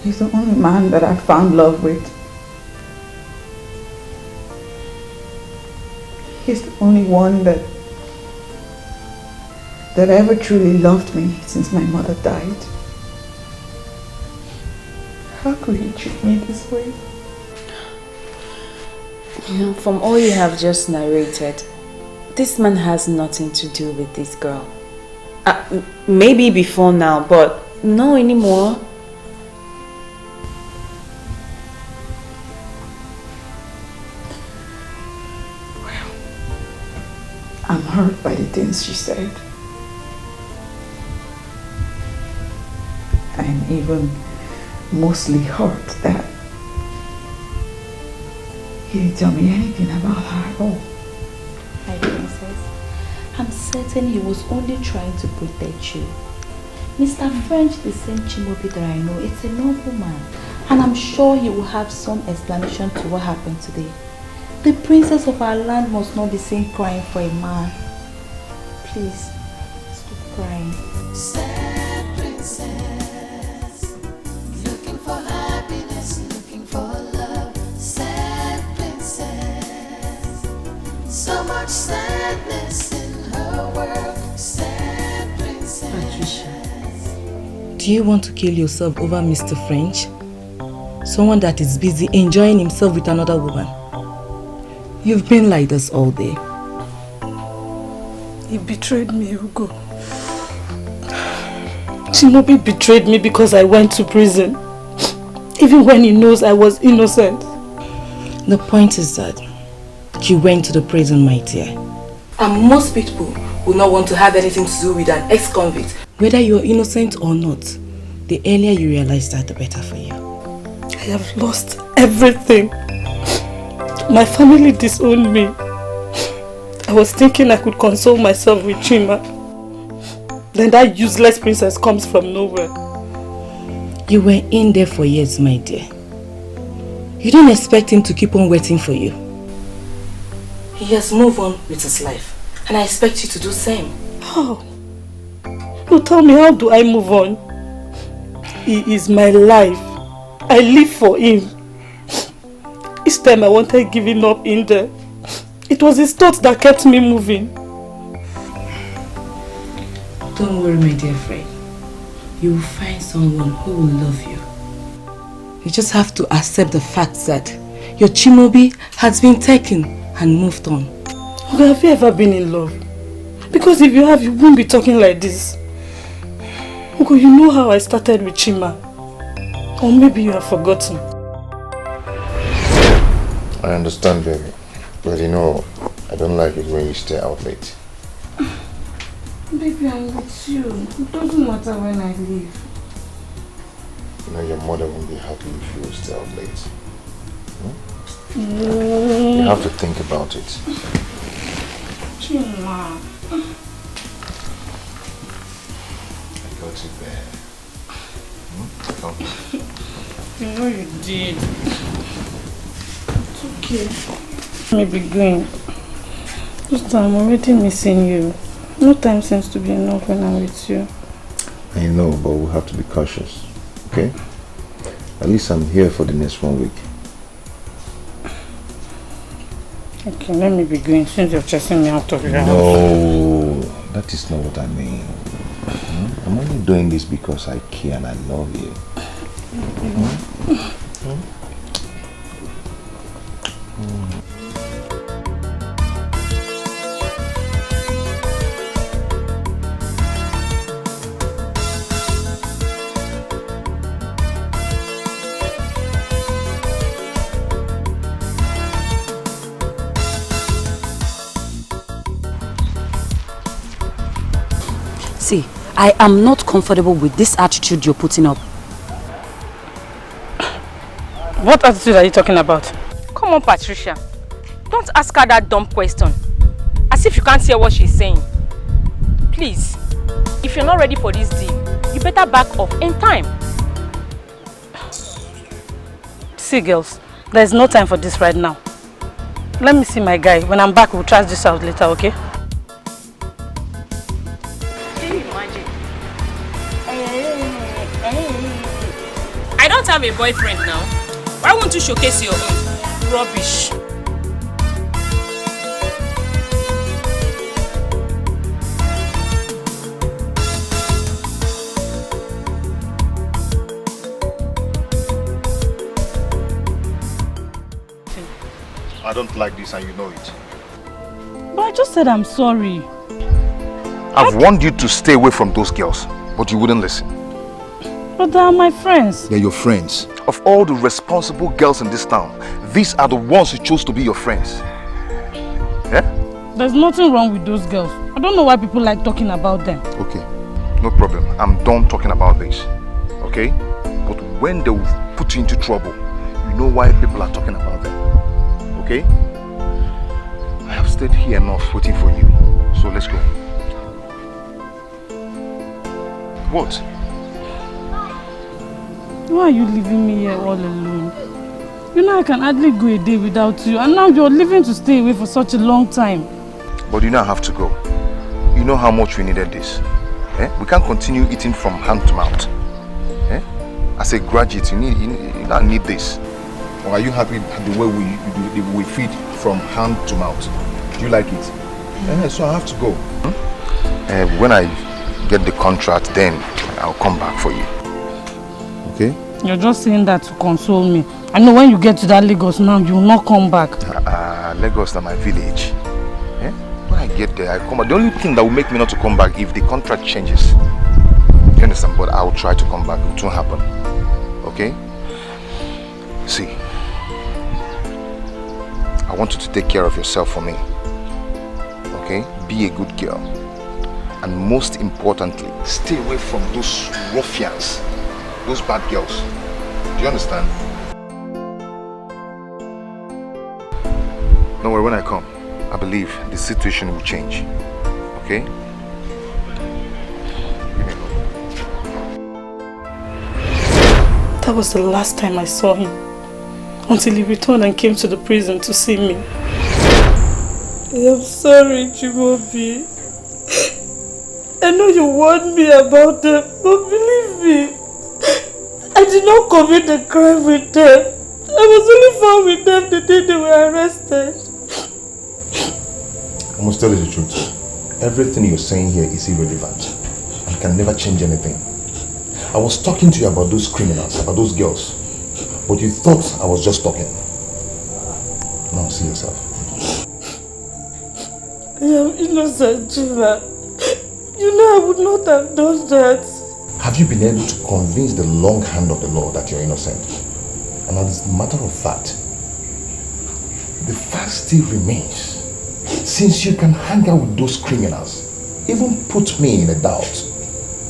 He's the only man that I found love with. He's the only one that ever truly loved me since my mother died. How could he treat me this way? You know, from all you have just narrated, this man has nothing to do with this girl. Maybe before now, but no anymore. I'm hurt by the things she said. I'm even mostly hurt that he didn't tell me anything about her at all. My princess, I'm certain he was only trying to protect you. Mr. French, the same Chimobi that I know, it's a noble man. And I'm sure he will have some explanation to what happened today. The princess of our land must not be seen crying for a man. Please, stop crying. Sad princess, looking for happiness, looking for love. Sad princess, so much sadness in her world. Sad princess. Patricia, do you want to kill yourself over Mr. French? Someone that is busy enjoying himself with another woman. You've been like this all day. He betrayed me, Hugo. Chimobi betrayed me because I went to prison. Even when he knows I was innocent. The point is that you went to the prison, my dear. And most people will not want to have anything to do with an ex-convict. Whether you are innocent or not, the earlier you realize that, the better for you. I have lost everything. My family disowned me. I was thinking I could console myself with Chima. Then that useless princess comes from nowhere. You were in there for years, my dear. You didn't expect him to keep on waiting for you. He has moved on with his life, and I expect you to do the same. How? No, tell me, how do I move on? He is my life. I live for him. Each time I wanted giving up in there, it was his thoughts that kept me moving. Don't worry, my dear friend. You will find someone who will love you. You just have to accept the fact that your Chimobi has been taken and moved on. Okay, have you ever been in love? Because if you have, you won't be talking like this. Uncle, you know how I started with Chima. Or maybe you have forgotten. I understand, baby. But you know, I don't like it when you stay out late. Baby, I'm with you. It doesn't matter when I leave. You know, your mother won't be happy if you stay out late. Mm. You have to think about it. Chima. I go to bed. Come. You know you did. It's okay. Let me be going. Just I'm already missing you. No time seems to be enough when I'm with you. I know, but we have to be cautious. Okay? At least I'm here for the next 1 week. Okay, let me be going since you're chasing me out of your house. No, that is not what I mean. I'm only doing this because I care and I love you. See, I am not comfortable with this attitude you're putting up. What attitude are you talking about? Come on, Patricia. Don't ask her that dumb question. As if you can't hear what she's saying. Please, if you're not ready for this deal, you better back off in time. See, girls, there's no time for this right now. Let me see my guy. When I'm back, we'll trash this out later, okay? I don't have a boyfriend now. Why won't you showcase your own? Rubbish. I don't like this and you know it. But I just said I'm sorry. I've warned you to stay away from those girls, but you wouldn't listen. But they are my friends. They're your friends. Of all the responsible girls in this town, these are the ones who chose to be your friends. Yeah? There's nothing wrong with those girls. I don't know why people like talking about them. Okay, no problem. I'm done talking about this. Okay? But when they will put you into trouble, you know why people are talking about them. Okay? I have stayed here enough waiting for you. So let's go. What? Why are you leaving me here all alone? You know I can hardly go a day without you, and now you're leaving to stay away for such a long time. But you now have to go. You know how much we needed this. Eh? We can't continue eating from hand to mouth. Eh? As a graduate, you now need this. Or are you happy the way we feed from hand to mouth? Do you like it? So I have to go. When I get the contract, then I'll come back for you. Okay? You're just saying that to console me. I know when you get to that Lagos now, you will not come back. Lagos is my village. Eh? When I get there, I come back. The only thing that will make me not to come back if the contract changes. You understand? But I will try to come back. It won't happen. Okay? See, I want you to take care of yourself for me. Okay? Be a good girl. And most importantly, stay away from those ruffians, those bad girls. Do you understand? Don't worry, when I come, I believe the situation will change. Okay? That was the last time I saw him. Until he returned and came to the prison to see me. I'm sorry, Chimaobi. I know you warned me about them, but believe me, I did not commit the crime with them. I was only found with them the day they were arrested. I must tell you the truth. Everything you're saying here is irrelevant and can never change anything. I was talking to you about those criminals, about those girls, but you thought I was just talking. Now see yourself. I am innocent, Chima. You know I would not have done that. Have you been able to convince the long hand of the law that you're innocent? And as a matter of fact, the fact still remains. Since you can hang out with those criminals, even put me in a doubt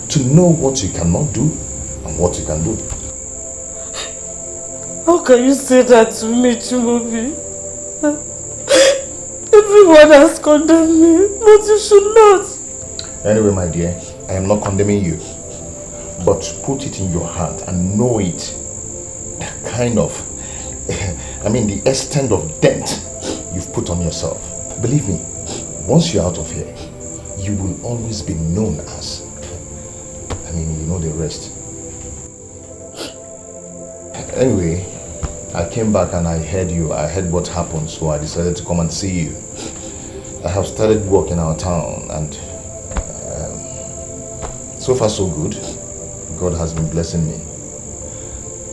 to know what you cannot do and what you can do. How can you say that to me, Chimaobi? Everyone has condemned me, but you should not. Anyway, my dear, I am not condemning you, but put it in your heart and know it. The kind of, the extent of dent you've put on yourself. Believe me, once you're out of here, you will always be known as, you know the rest. Anyway, I came back and I heard what happened, so I decided to come and see you. I have started work in our town and so far so good. God has been blessing me.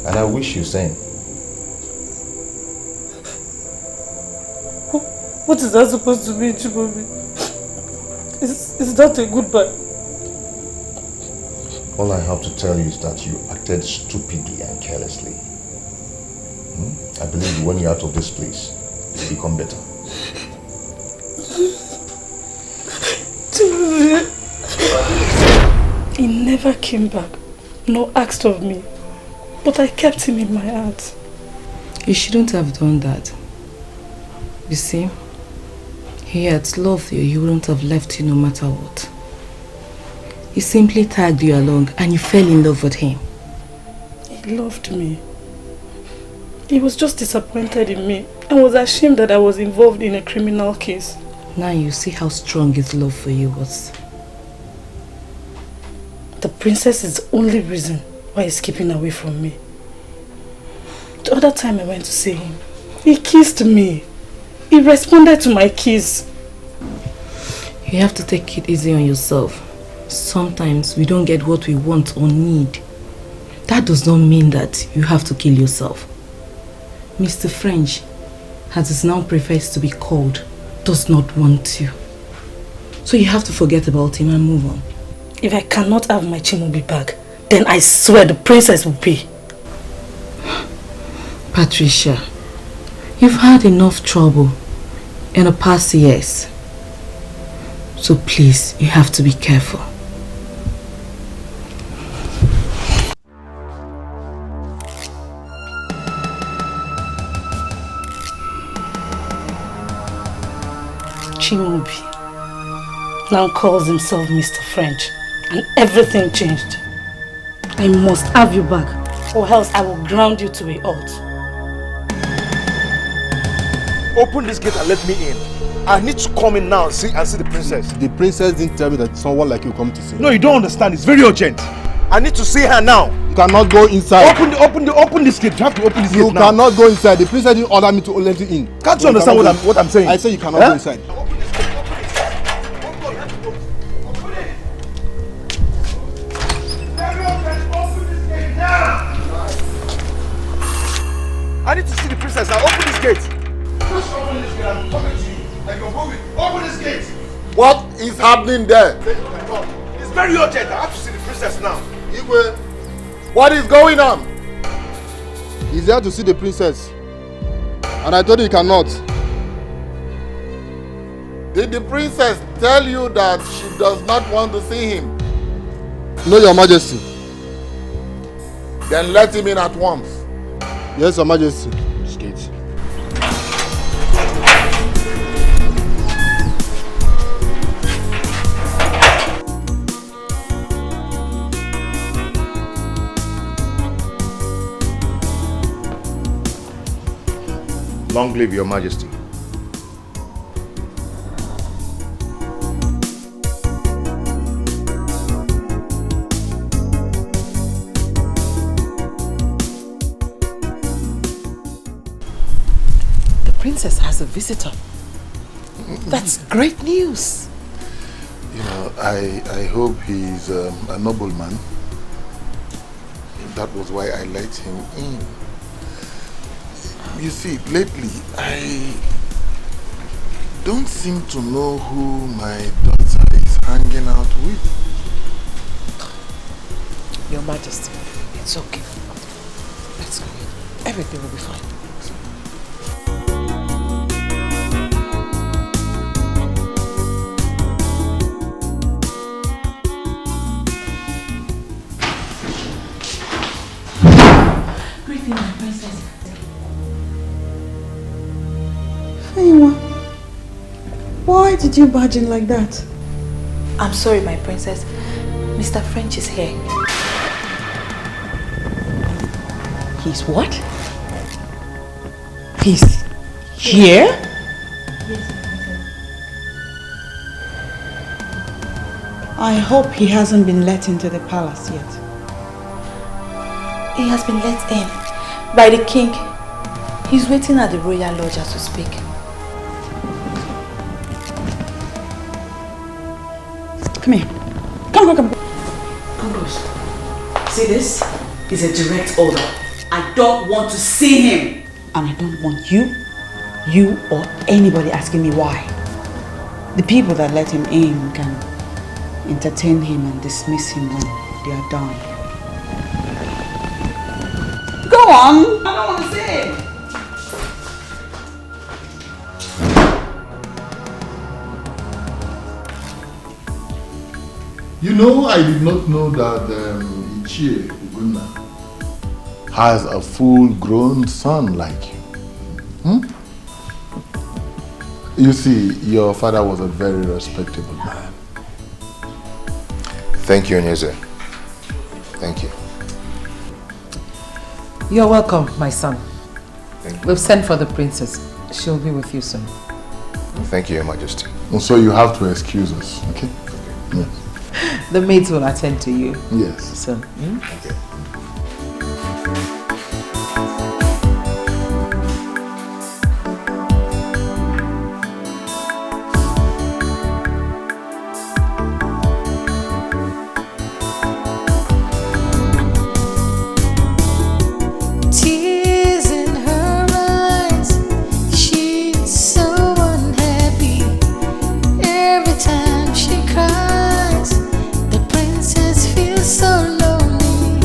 And I wish you same. What is that supposed to mean, Chimaobi? Is that a goodbye? All I have to tell you is that you acted stupidly and carelessly. I believe when you're out of this place, you become better. He never came back, nor asked of me, but I kept him in my heart. You shouldn't have done that. You see, he had loved you, he wouldn't have left you no matter what. He simply tagged you along and you fell in love with him. He loved me. He was just disappointed in me and was ashamed that I was involved in a criminal case. Now you see how strong his love for you was. The princess is the only reason why he's keeping away from me. The other time I went to see him, he kissed me. He responded to my kiss. You have to take it easy on yourself. Sometimes we don't get what we want or need. That does not mean that you have to kill yourself. Mr. French, as is now prefers to be called, does not want you. So you have to forget about him and move on. If I cannot have my Chimaobi back, then I swear the princess will pay. Patricia, you've had enough trouble in the past years. So please, you have to be careful. Chimaobi now calls himself Mr. French, and everything changed. I must have you back, or else I will ground you to a halt. Open this gate and let me in. I need to come in now and see the princess. The princess didn't tell me that someone like you come to see. No, you don't understand. It's very urgent. I need to see her now. You cannot go inside. Open this gate. You have to open this gate now. You cannot go inside. The princess didn't order me to let you in. Can't you understand what I'm saying? I say you cannot go inside. I need to see the princess now. Open this gate. Just open this gate. I'm talking to you. I can go with. Open this gate. What is happening there? It's very urgent. I have to see the princess now. Igwe, what is going on? He's there to see the princess. And I told you he cannot. Did the princess tell you that she does not want to see him? No, Your Majesty. Then let him in at once. Yes, Your Majesty. Skate. Long live Your Majesty. The princess has a visitor. That's great news. You know, I hope he's a nobleman. That was why I let him in. You see, lately, I don't seem to know who my daughter is hanging out with. Your Majesty, it's okay. Let's go in. Everything will be fine. Greeting, my princess. Why did you barge in like that? I'm sorry, my princess. Mr. French is here. He's what? He's here? I hope he hasn't been let into the palace yet. He has been let in by the king. He's waiting at the royal lodge as we speak. Come here. Come. Ambrose, see this? Is a direct order. I don't want to see him. And I don't want you or anybody asking me why. The people that let him in can entertain him and dismiss him when they are done. Go on! I don't want to see him. You know, I did not know that Ichie Uguna has a full-grown son like you. You see, your father was a very respectable man. Thank you, Onyeze. Thank you. You're welcome, my son. Thank you. We've sent for the princess. She'll be with you soon. Thank you, Your Majesty. And so you have to excuse us, okay? Yes. The maids will attend to you. Yes. So, Okay. Tears in her eyes, she's so unhappy. Every time she cries, the princess feels so lonely.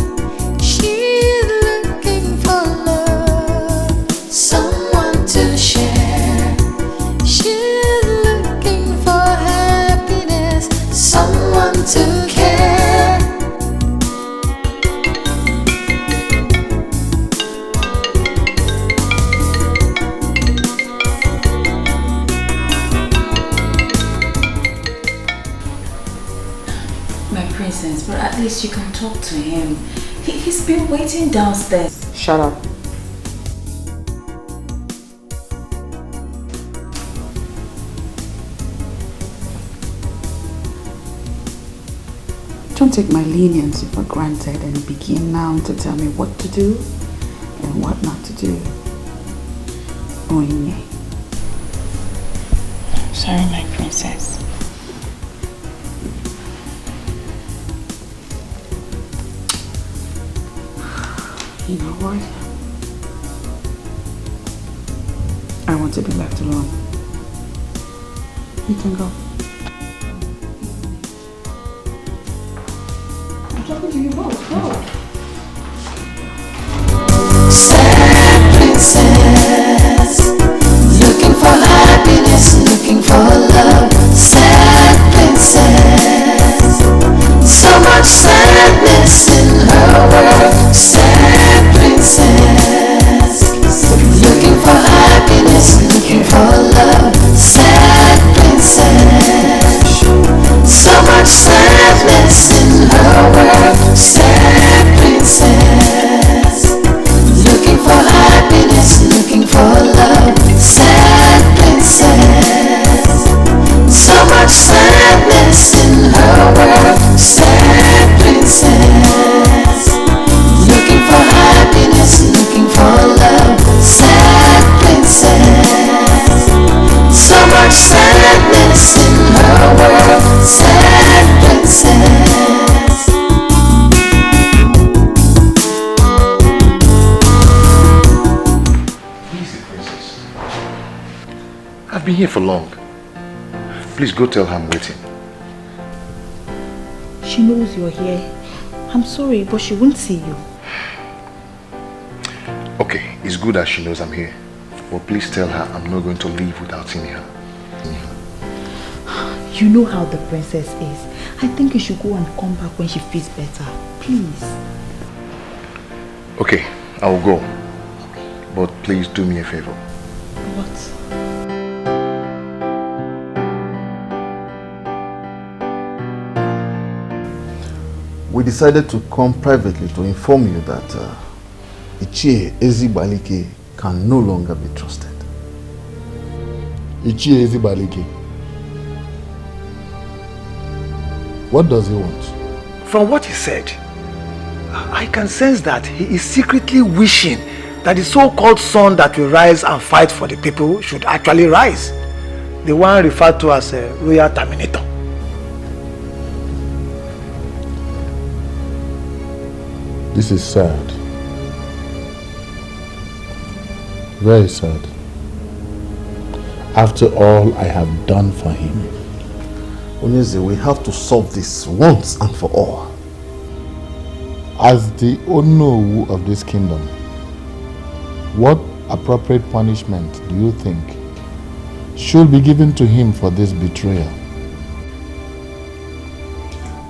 She's looking for love, someone to share. She's looking for happiness, someone to care. My princess, but at least you can talk to him. He's been waiting downstairs. Shut up. Don't take my leniency for granted and begin now to tell me what to do and what not to do. Chinenye. Sorry, my princess. You know what? I want to be left alone. You can go. I'm talking to you both. Go. Sad princess, looking for happiness, looking for love. much sadness in her world. Sad princess, looking for happiness, looking for love. Sad princess, so much sadness in her world. Sad princess. Easy, princess. I've been here for long. Please go tell her I'm waiting. She knows you're here. I'm sorry, but she won't see you. Okay, it's good that she knows I'm here. But please tell her I'm not going to leave without seeing her. You know how the princess is. I think you should go and come back when she feels better. Please. Okay, I will go. But please do me a favor. What? We decided to come privately to inform you that Ichie Ezibalike can no longer be trusted. Ichie Ezibalike. What does he want? From what he said, I can sense that he is secretly wishing that the so-called son that will rise and fight for the people should actually rise. The one referred to as a royal terminator. This is sad. Very sad. After all I have done for him. Onyeze, we have to solve this once and for all. As the Onowu of this kingdom, what appropriate punishment do you think should be given to him for this betrayal?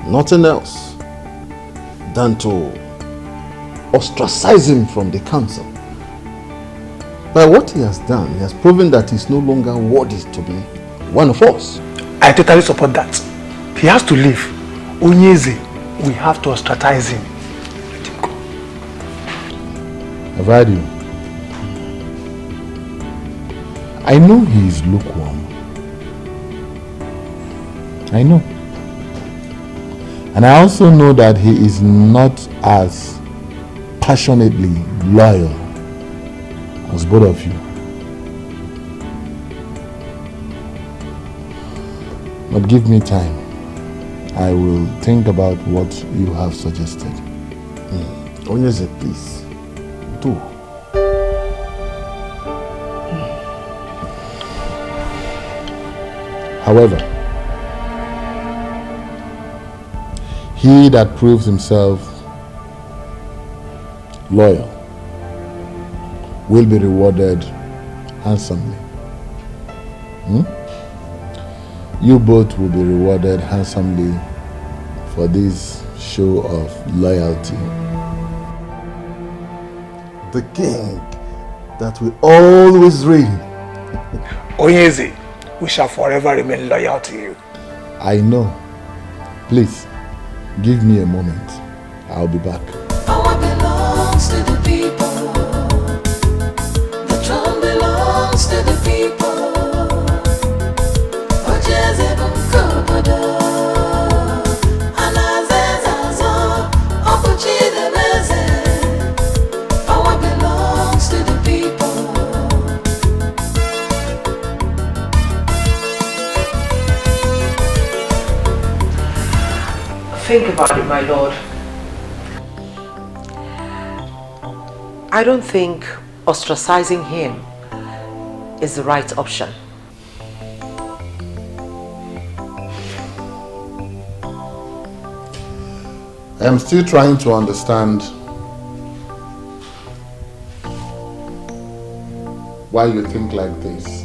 Nothing else than to ostracize him from the council. By what he has done, he has proven that he's no longer worthy to be one of us. I totally support that. He has to leave. Onyeze, we have to ostracize him. Let him go. I've heard you. I know he is lukewarm. I know. And I also know that he is not as passionately loyal as both of you. But give me time. I will think about what you have suggested. Onyeze, please. Do. However, he that proves himself loyal will be rewarded handsomely. You both will be rewarded handsomely for this show of loyalty. The king that will always reign. Onyeze, we shall forever remain loyal to you. I know. Please, give me a moment. I'll be back. Power belongs to the people. The throne belongs to the people. Onyeze bumkobodo. Anazezazo. Opuchidebeze. Power belongs to the people. Think about it, my lord. I don't think ostracizing him is the right option. I am still trying to understand why you think like this.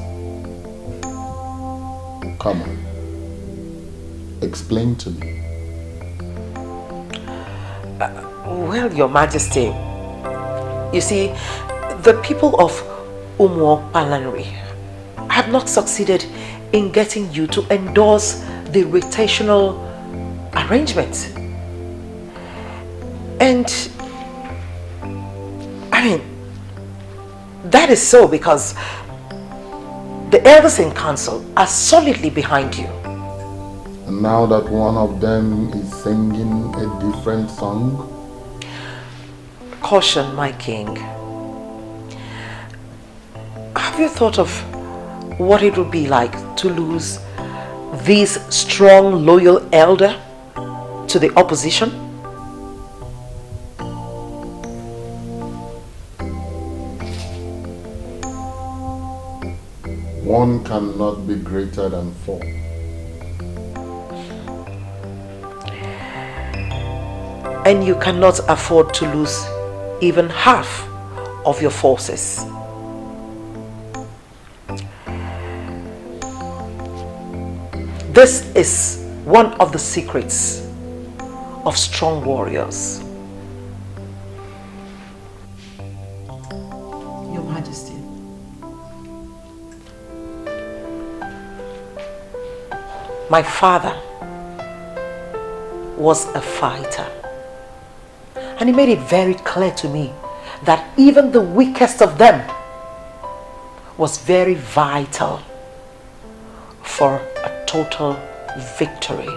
Come on. Explain to me. Well, Your Majesty, you see, the people of Umuo Palanri have not succeeded in getting you to endorse the rotational arrangement. And, I mean, that is so because the elders in council are solidly behind you. And now that one of them is singing a different song? Caution, my king. Have you thought of what it would be like to lose this strong, loyal elder to the opposition? One cannot be greater than four. And you cannot afford to lose even half of your forces. This is one of the secrets of strong warriors. Your Majesty. My father was a fighter, and he made it very clear to me that even the weakest of them was very vital for a total victory.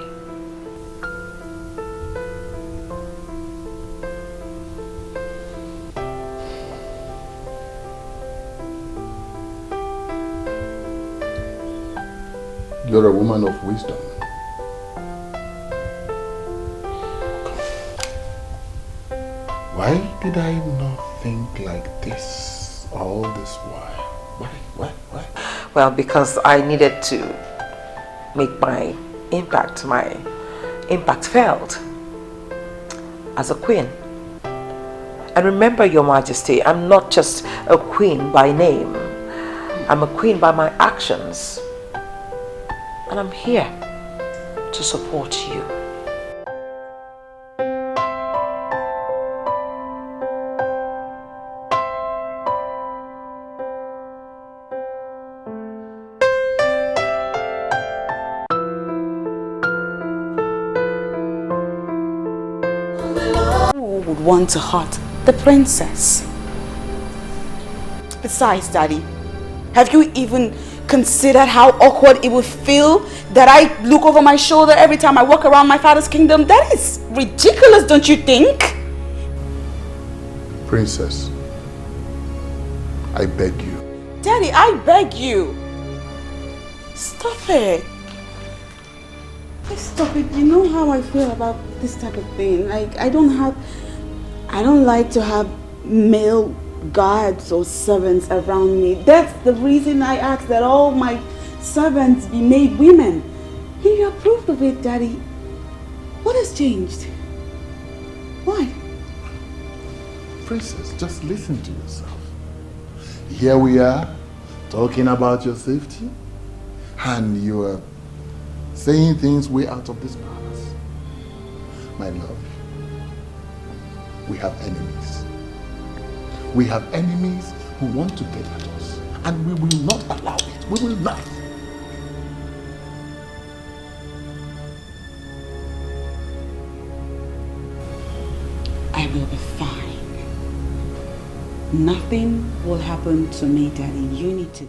You're a woman of wisdom. Why did I not think like this all this while? Why? Well, because I needed to make my impact felt as a queen. And remember, Your Majesty, I'm not just a queen by name. I'm a queen by my actions. And I'm here to support you. Who would want to hurt the princess? Besides, Daddy, have you even considered how awkward it would feel that I look over my shoulder every time I walk around my father's kingdom? That is ridiculous, don't you think? Princess, I beg you. Daddy, I beg you. Stop it. Please stop it. You know how I feel about this type of thing. Like, I don't like to have male guards or servants around me. That's the reason I asked that all my servants be made women. And you approved of it, Daddy. What has changed? Why? Princess, just listen to yourself. Here we are, talking about your safety, and you are saying things way out of this palace. My love, we have enemies. We have enemies who want to get at us, and we will not allow it. We will not. I will be fine. Nothing will happen to me, Daddy. You need to